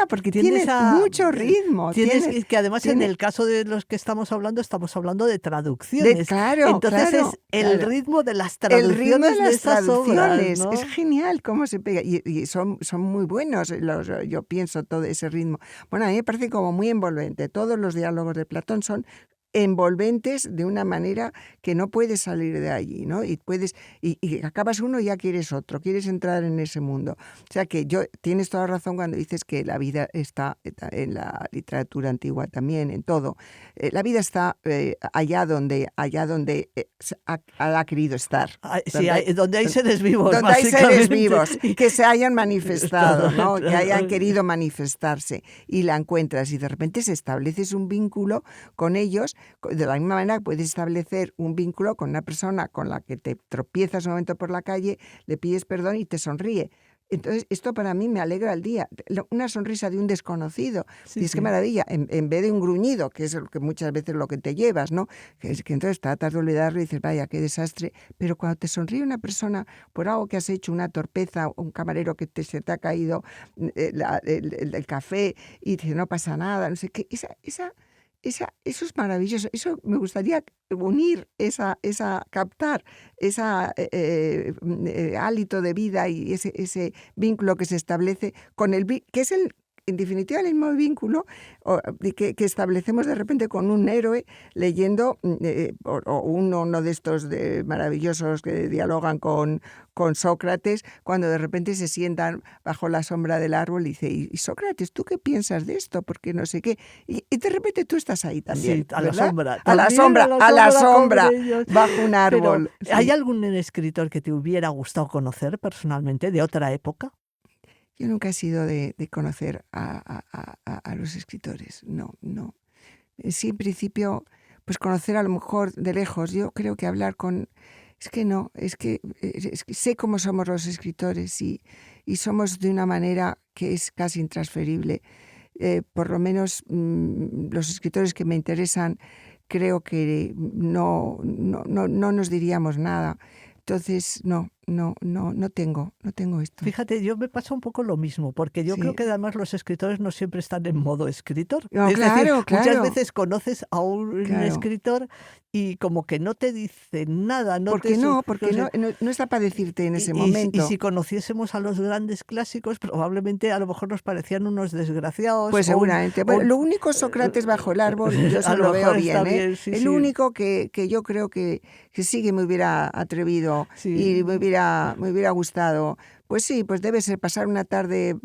porque tiene mucho ritmo. Que además en el caso de los que estamos hablando de traducciones. Entonces es el ritmo de las traducciones de esas obras, ¿no? Es genial cómo se pega y son muy buenos, yo pienso todo ese ritmo. Bueno, a mí me parece como muy envolvente. Todos los diálogos de Platón son envolventes de una manera que no puedes salir de allí, ¿no? Y acabas uno y ya quieres otro, quieres entrar en ese mundo. O sea que tienes toda razón cuando dices que la vida está en la literatura antigua también, en todo. La vida está allá donde ha querido estar. Donde hay seres vivos. Donde hay seres vivos que se hayan manifestado, ¿no? Que hayan querido manifestarse y la encuentras y de repente se estableces un vínculo con ellos. De la misma manera puedes establecer un vínculo con una persona con la que te tropiezas un momento por la calle, le pides perdón y te sonríe. Entonces, esto para mí me alegra el día. Una sonrisa de un desconocido. Y es que maravilla, en vez de un gruñido, que es que muchas veces lo que te llevas, ¿no? Que entonces tratas de olvidarlo y dices, vaya, qué desastre. Pero cuando te sonríe una persona por algo que has hecho, una torpeza, un camarero que se te ha caído el café y dice, no pasa nada, no sé qué, eso es maravilloso. Eso me gustaría unir, captar ese hálito de vida y ese vínculo que se establece con que es en definitiva el mismo vínculo que establecemos de repente con un héroe leyendo o uno de estos maravillosos que dialogan con Sócrates, cuando de repente se sientan bajo la sombra del árbol y dice, y Sócrates, ¿tú qué piensas de esto? Porque no sé qué. Y de repente tú estás ahí también. Sí, a la sombra. A la sombra, bajo un árbol. Pero, ¿hay algún escritor que te hubiera gustado conocer personalmente de otra época? Yo nunca he sido de conocer a los escritores, no. Sí, en principio, pues conocer a lo mejor de lejos. Yo creo que hablar con... Es que sé cómo somos los escritores y somos de una manera que es casi intransferible. Por lo menos los escritores que me interesan creo que no nos diríamos nada. Entonces, no tengo esto. Fíjate, yo me pasa un poco lo mismo, porque yo creo que además los escritores no siempre están en modo escritor. No, es decir, claro. Muchas veces conoces a un escritor y como que no te dice nada. Porque no está para decirte en ese momento. Y si conociésemos a los grandes clásicos, probablemente a lo mejor nos parecían unos desgraciados. Pues seguramente. Lo único Sócrates bajo el árbol, yo eso lo veo bien. El único que yo creo que sí que me hubiera atrevido y me hubiera hubiera gustado. Pues sí, pues debe ser pasar una tarde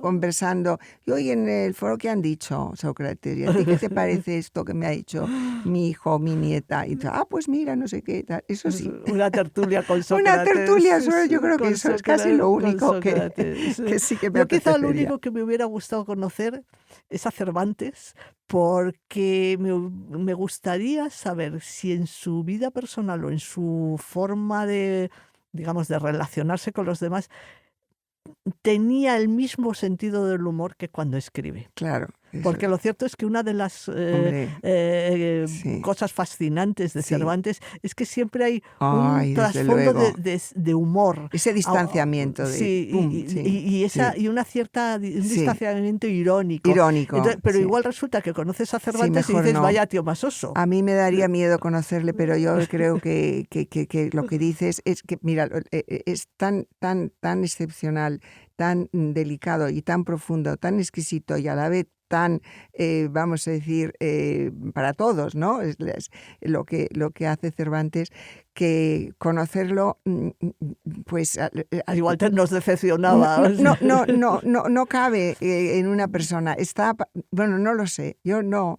conversando. Y hoy en el foro, ¿qué han dicho, Sócrates? ¿Y a ti qué te parece esto que me ha dicho mi hijo, mi nieta? Y tú, pues mira, no sé qué tal. Eso sí. Una tertulia con Sócrates. Una tertulia, yo creo que eso es casi lo único que sí que me Yo quizá lo apetecería. único que me hubiera gustado conocer es a Cervantes, porque me gustaría saber si en su vida personal o en su forma de, digamos, de relacionarse con los demás, tenía el mismo sentido del humor que cuando escribe. Claro. Porque lo cierto es que una de las sí. cosas fascinantes de Sí. Cervantes es que siempre hay Ay, un desde trasfondo luego. de humor. Ese distanciamiento de... Sí, y un distanciamiento irónico. Irónico, Entonces, pero sí. igual resulta que conoces a Sí, Cervantes y mejor dices, no. vaya tío más oso. A mí me daría miedo conocerle, pero yo creo que lo que dices es que, mira, es tan excepcional, tan delicado y tan profundo, tan exquisito y a la vez tan, vamos a decir, para todos, ¿no? Es lo que hace Cervantes, que conocerlo, pues... Igual nos decepcionaba. No cabe en una persona. Bueno, no lo sé. Yo no...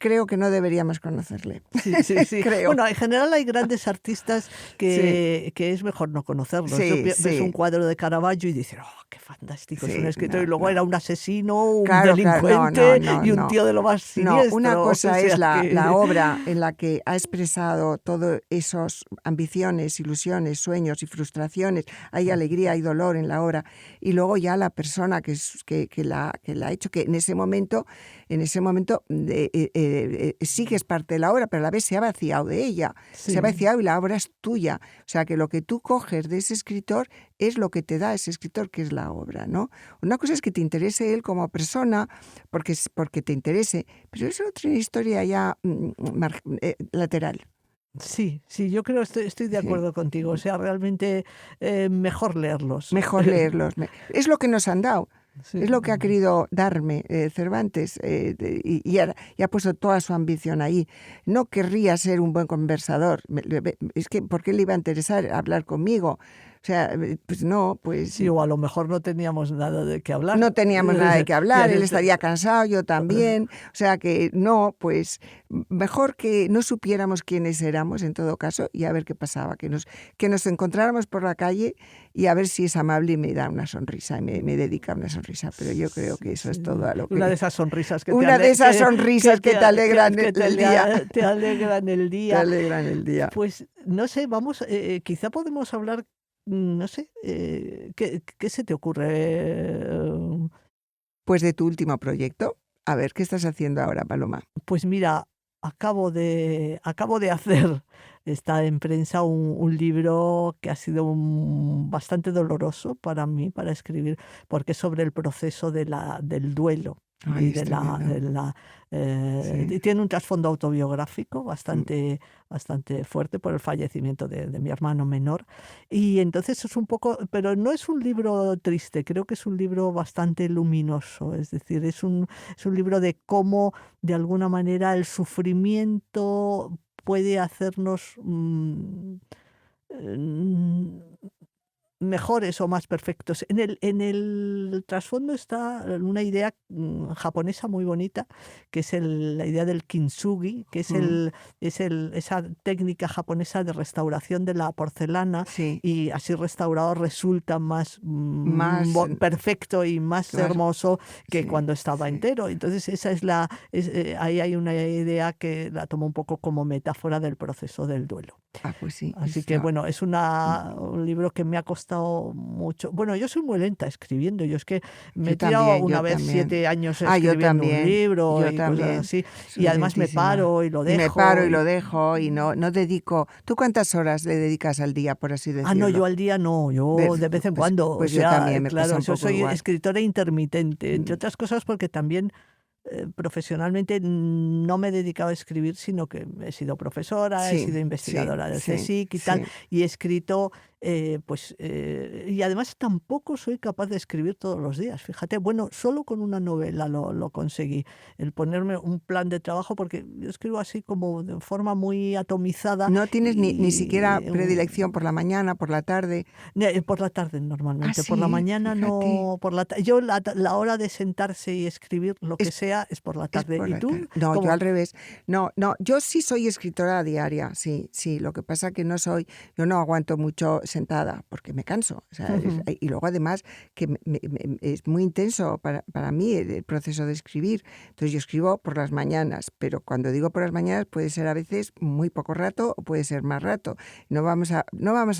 Creo que no deberíamos conocerle. Sí. Creo. Bueno, en general hay grandes artistas que es mejor no conocerlos. Ves un cuadro de Caravaggio y dices, qué fantástico, es un escritor. Y luego era un asesino, un delincuente y un tío de lo más siniestro. No, una cosa es la que... obra en la que ha expresado todas esas ambiciones, ilusiones, sueños y frustraciones. Hay alegría, hay dolor en la obra. Y luego ya la persona que la ha hecho, que en ese momento sí que es parte de la obra, pero a la vez se ha vaciado de ella. Sí. Se ha vaciado y la obra es tuya. O sea, que lo que tú coges de ese escritor es lo que te da ese escritor, que es la obra, ¿no? Una cosa es que te interese él como persona, porque te interese, pero es otra historia ya lateral. Sí, yo creo, estoy de acuerdo contigo. O sea, realmente mejor leerlos. Mejor leerlos. Es lo que nos han dado. Sí. Es lo que ha querido darme Cervantes y ha puesto toda su ambición ahí. No querría ser un buen conversador. Es que, ¿por qué le iba a interesar hablar conmigo? O sea, pues no, pues... Sí, o a lo mejor no teníamos nada de qué hablar. No teníamos nada de qué hablar, él estaría cansado, yo también. O sea que no, pues mejor que no supiéramos quiénes éramos en todo caso y a ver qué pasaba, que nos encontráramos por la calle y a ver si es amable y me da una sonrisa y me dedica una sonrisa. Pero yo creo que eso es todo a lo que... Una de esas sonrisas que te alegran el día. Te alegran el día. Te alegran el día. Pues no sé, vamos, quizá podemos hablar, no sé, ¿qué se te ocurre? Pues de tu último proyecto. A ver, ¿qué estás haciendo ahora, Paloma? Pues mira, acabo de hacer, está en prensa un libro que ha sido bastante doloroso para mí, para escribir, porque es sobre el proceso del duelo. Ay, Y tiene un trasfondo autobiográfico bastante fuerte por el fallecimiento de mi hermano menor. Y entonces es un poco, pero no es un libro triste, creo que es un libro bastante luminoso. Es decir, es un libro de cómo de alguna manera el sufrimiento puede hacernos mejores o más perfectos. En el trasfondo está una idea japonesa muy bonita, que es la idea del kintsugi, que es esa técnica japonesa de restauración de la porcelana, y así restaurado resulta más perfecto y más hermoso que cuando estaba entero. Entonces esa ahí hay una idea que la tomo un poco como metáfora del proceso del duelo. Pues sí. Así que bueno, es un libro que me ha costado mucho. Bueno, yo soy muy lenta escribiendo. Yo es que me he tirado una vez 7 años escribiendo un libro y cosas así. Y además me paro y lo dejo. Y no dedico. ¿Tú cuántas horas le dedicas al día, por así decirlo? No, yo al día no. Yo de vez en cuando. Pues o sea, yo también me pasa un poco soy igual. escritora intermitente, entre otras cosas porque también profesionalmente no me he dedicado a escribir, sino que he sido profesora, he sido investigadora del CSIC y tal, y he escrito y además tampoco soy capaz de escribir todos los días, fíjate, bueno, solo con una novela lo conseguí, el ponerme un plan de trabajo, porque yo escribo así como de forma muy atomizada. ¿No tienes ni siquiera y predilección por la mañana, por la tarde? por la tarde Ah, normalmente, por la sí, mañana fíjate. no, yo la hora de sentarse y escribir lo que Es sea es por la Es tarde. por ¿Y la tarde. tú? No, yo ¿Cómo? al revés. No, yo sí soy escritora diaria, sí, sí. Lo que pasa que yo no aguanto mucho sentada porque me canso. O sea, y luego además que es muy intenso para mí el proceso de escribir. Entonces yo escribo por las mañanas, pero cuando digo por las mañanas puede ser a veces muy poco rato o puede ser más rato. No vamos a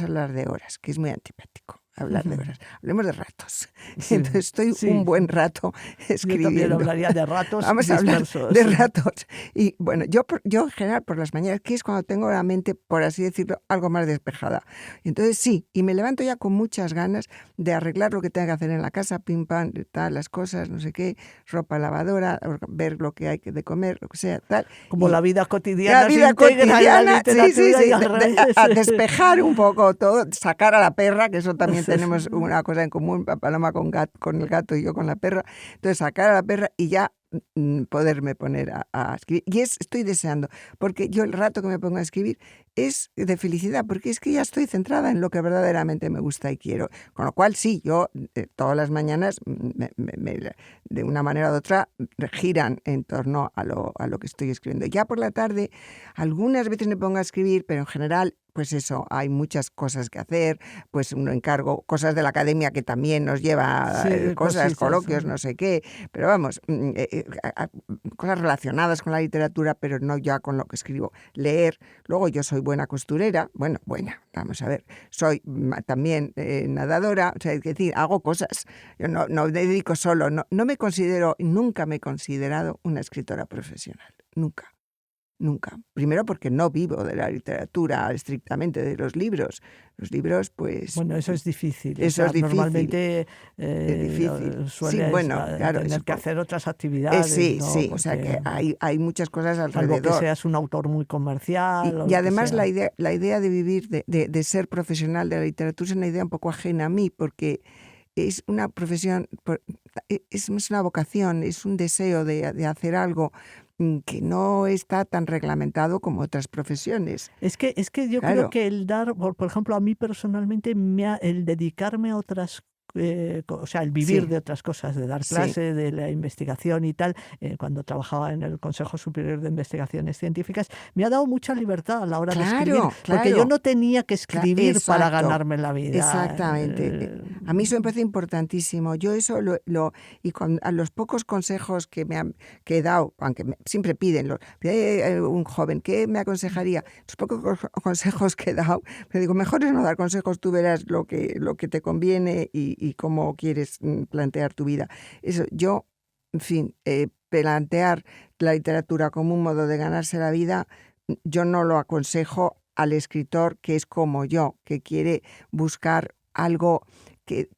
hablar de horas, que es muy antipático. Hablar de horas, hablemos de ratos. Sí, Entonces estoy un sí, buen rato yo también escribiendo. hablaría de ratos Vamos a hablar dispersos. de ratos. Y bueno, yo en general por las mañanas, que es cuando tengo la mente, por así decirlo, algo más despejada. Entonces sí, y me levanto ya con muchas ganas de arreglar lo que tenga que hacer en la casa, pim, pam, tal, las cosas, no sé qué, ropa, lavadora, ver lo que hay de comer, lo que sea, tal. Como Y la vida la cotidiana se vida integra en la cotidiana, sí, sí, literatura sí, y al revés. a despejar un poco todo, sacar a la perra, que eso también tenemos una cosa en común, Paloma con el gato y yo con la perra. Entonces sacar a la perra y ya poderme poner a escribir. Y estoy deseando, porque yo el rato que me pongo a escribir es de felicidad, porque es que ya estoy centrada en lo que verdaderamente me gusta y quiero. Con lo cual, sí, yo todas las mañanas, de una manera u otra, giran en torno a lo que estoy escribiendo. Ya por la tarde, algunas veces me pongo a escribir, pero en general, pues eso, hay muchas cosas que hacer, pues uno encargo cosas de la academia que también nos lleva Sí, cosas, cositas. coloquios, no sé qué, pero vamos, cosas relacionadas con la literatura, pero no ya con lo que escribo. Leer, luego yo soy buena costurera, buena, vamos a ver, soy también nadadora, o sea, es decir, hago cosas, yo no me dedico solo, no me considero, nunca me he considerado una escritora profesional, nunca. Nunca. Primero porque no vivo de la literatura estrictamente, de los libros. Los libros, pues... Bueno, eso es difícil. O Eso sea, es difícil. normalmente Es difícil. Sí, sueles bueno, claro. tener que hacer otras actividades, Sí, ¿no? sí. O sea que Porque hay muchas cosas salvo que alrededor. seas un autor muy comercial o Y lo que además sea. la idea de vivir, de ser profesional de la literatura es una idea un poco ajena a mí, porque es una profesión, es una vocación, es un deseo de hacer algo que no está tan reglamentado como otras profesiones. Es que yo creo Claro. que el dar, por ejemplo, a mí personalmente, el dedicarme a otras o sea, el vivir Sí, de otras cosas, de dar sí. clase, de la investigación y tal, cuando trabajaba en el Consejo Superior de Investigaciones Científicas, me ha dado mucha libertad a la hora de escribir, Claro, porque yo claro. no tenía que escribir para Exacto, ganarme la vida. exactamente. A mí eso me parece importantísimo. Yo eso y a los pocos consejos que que he dado, aunque siempre piden, un joven, ¿qué me aconsejaría? Los pocos consejos que he dado, me digo, mejor es no dar consejos, tú verás lo que te conviene y cómo quieres plantear tu vida. Eso, yo, en fin, plantear la literatura como un modo de ganarse la vida, yo no lo aconsejo al escritor que es como yo, que quiere buscar algo que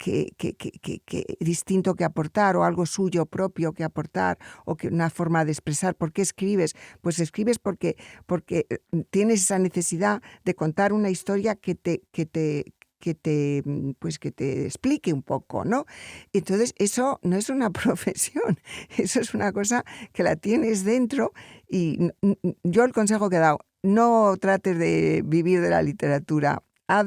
distinto que aportar o algo suyo propio que aportar o que una forma de expresar. ¿Por qué escribes? Pues escribes porque tienes esa necesidad de contar una historia que te explique un poco, ¿no? Entonces, eso no es una profesión, eso es una cosa que la tienes dentro y yo el consejo que he dado, no trates de vivir de la literatura, haz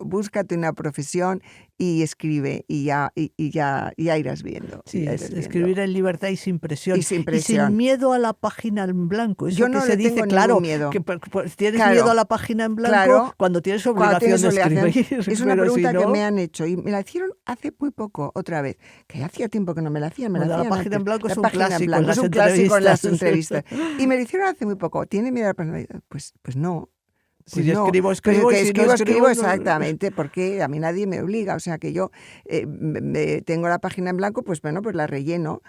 búscate una profesión y escribe y ya irás viendo. Sí, escribir en libertad y sin presión. Y sin Y sin presión. miedo a la página en blanco. Eso Yo que no se le dice, tengo claro, ningún miedo. que pues, tienes Claro, miedo a la página en blanco claro, cuando tienes cuando obligación tienes de obligación. escribir. Es una pero pregunta si que no, me han hecho y me la hicieron hace muy poco, otra vez, que hacía tiempo que no me la hacían, me la la hacían página en antes. blanco La es un página en clásico en blanco las es un clásico en las entrevistas. entrevistas. Y me la hicieron hace muy poco. ¿Tiene miedo a la personalidad? Pues no. Si Pues yo no, escribo, pero escribo, y que si no escribo escribo, no. exactamente, porque a mí nadie me obliga, o sea que yo tengo la página en blanco, pues bueno, pues la relleno.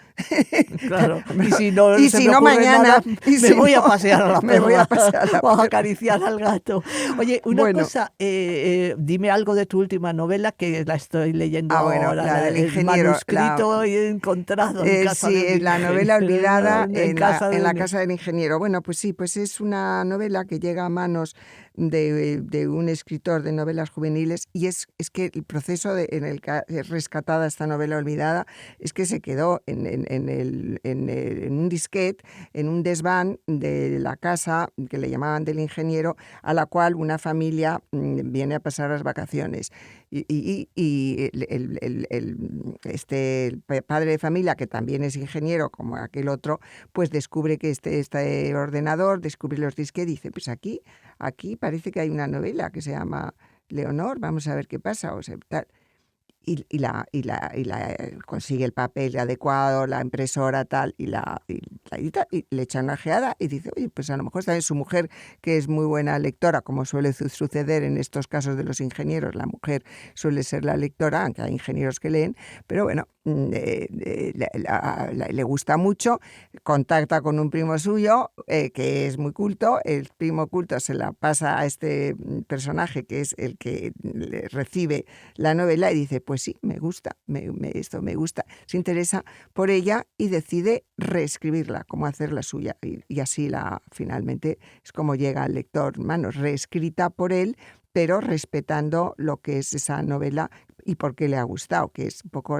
Claro, y si no Y se si me no ocurre mañana, nada, y me si voy a no, pasear a la me voy a perra pasear a la o a perra. acariciar al gato. Oye, una Bueno. cosa, dime algo de tu última novela, que la estoy leyendo Bueno, ahora, la del el ingeniero, manuscrito encontrado en casa sí, del es la novela olvidada en casa en la de... casa del ingeniero. Bueno, pues sí, pues es una novela que llega a manos de un escritor de novelas juveniles, y es que el proceso en el que es rescatada esta novela olvidada es que se quedó en un disquete, en un desván de la casa que le llamaban del ingeniero, a la cual una familia viene a pasar las vacaciones. Y el padre de familia, que también es ingeniero como aquel otro, pues descubre que este ordenador, descubre los disquetes y dice, pues aquí parece que hay una novela que se llama Leonor, vamos a ver qué pasa, o sea, tal. Y consigue el papel adecuado, la impresora, tal, y la edita, y le echa una ojeada y dice, oye, pues a lo mejor también su mujer, que es muy buena lectora, como suele suceder en estos casos de los ingenieros, la mujer suele ser la lectora, aunque hay ingenieros que leen, pero bueno, le gusta mucho, contacta con un primo suyo que es muy culto, el primo culto se la pasa a este personaje que es el que recibe la novela y dice, pues sí, me gusta, esto me gusta, se interesa por ella y decide reescribirla, como hacerla suya, y así finalmente es como llega al lector, reescrita por él, pero respetando lo que es esa novela y por qué le ha gustado, que es un poco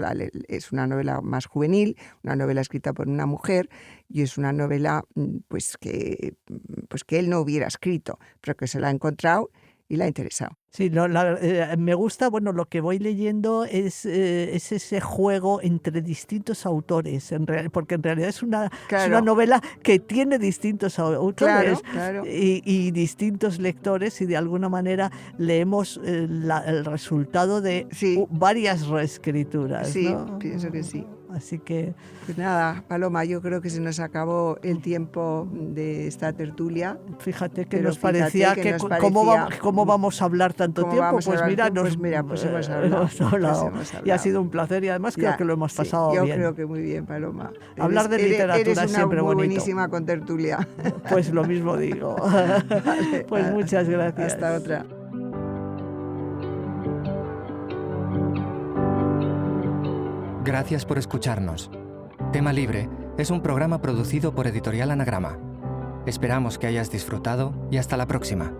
es una novela más juvenil, una novela escrita por una mujer, y es una novela pues que él no hubiera escrito, pero que se la ha encontrado y le ha interesado. Sí, no, me gusta, bueno, lo que voy leyendo es ese juego entre distintos autores, porque en realidad es una novela que tiene distintos autores y distintos lectores, y de alguna manera leemos el resultado de varias reescrituras. Sí, ¿no? pienso que sí. Así que... Pues nada, Paloma, yo creo que se nos acabó el tiempo de esta tertulia. Fíjate que nos parecía que cómo vamos a hablar tanto tiempo, pues mira, hemos hablado. Y ha sido un placer, y además creo que lo hemos pasado bien. Yo creo que muy bien, Paloma. Hablar de literatura es siempre bonito. Eres buenísima contertulia. Pues lo mismo digo. Vale, pues muchas gracias. Hasta otra. Gracias por escucharnos. Tema Libre es un programa producido por Editorial Anagrama. Esperamos que hayas disfrutado y hasta la próxima.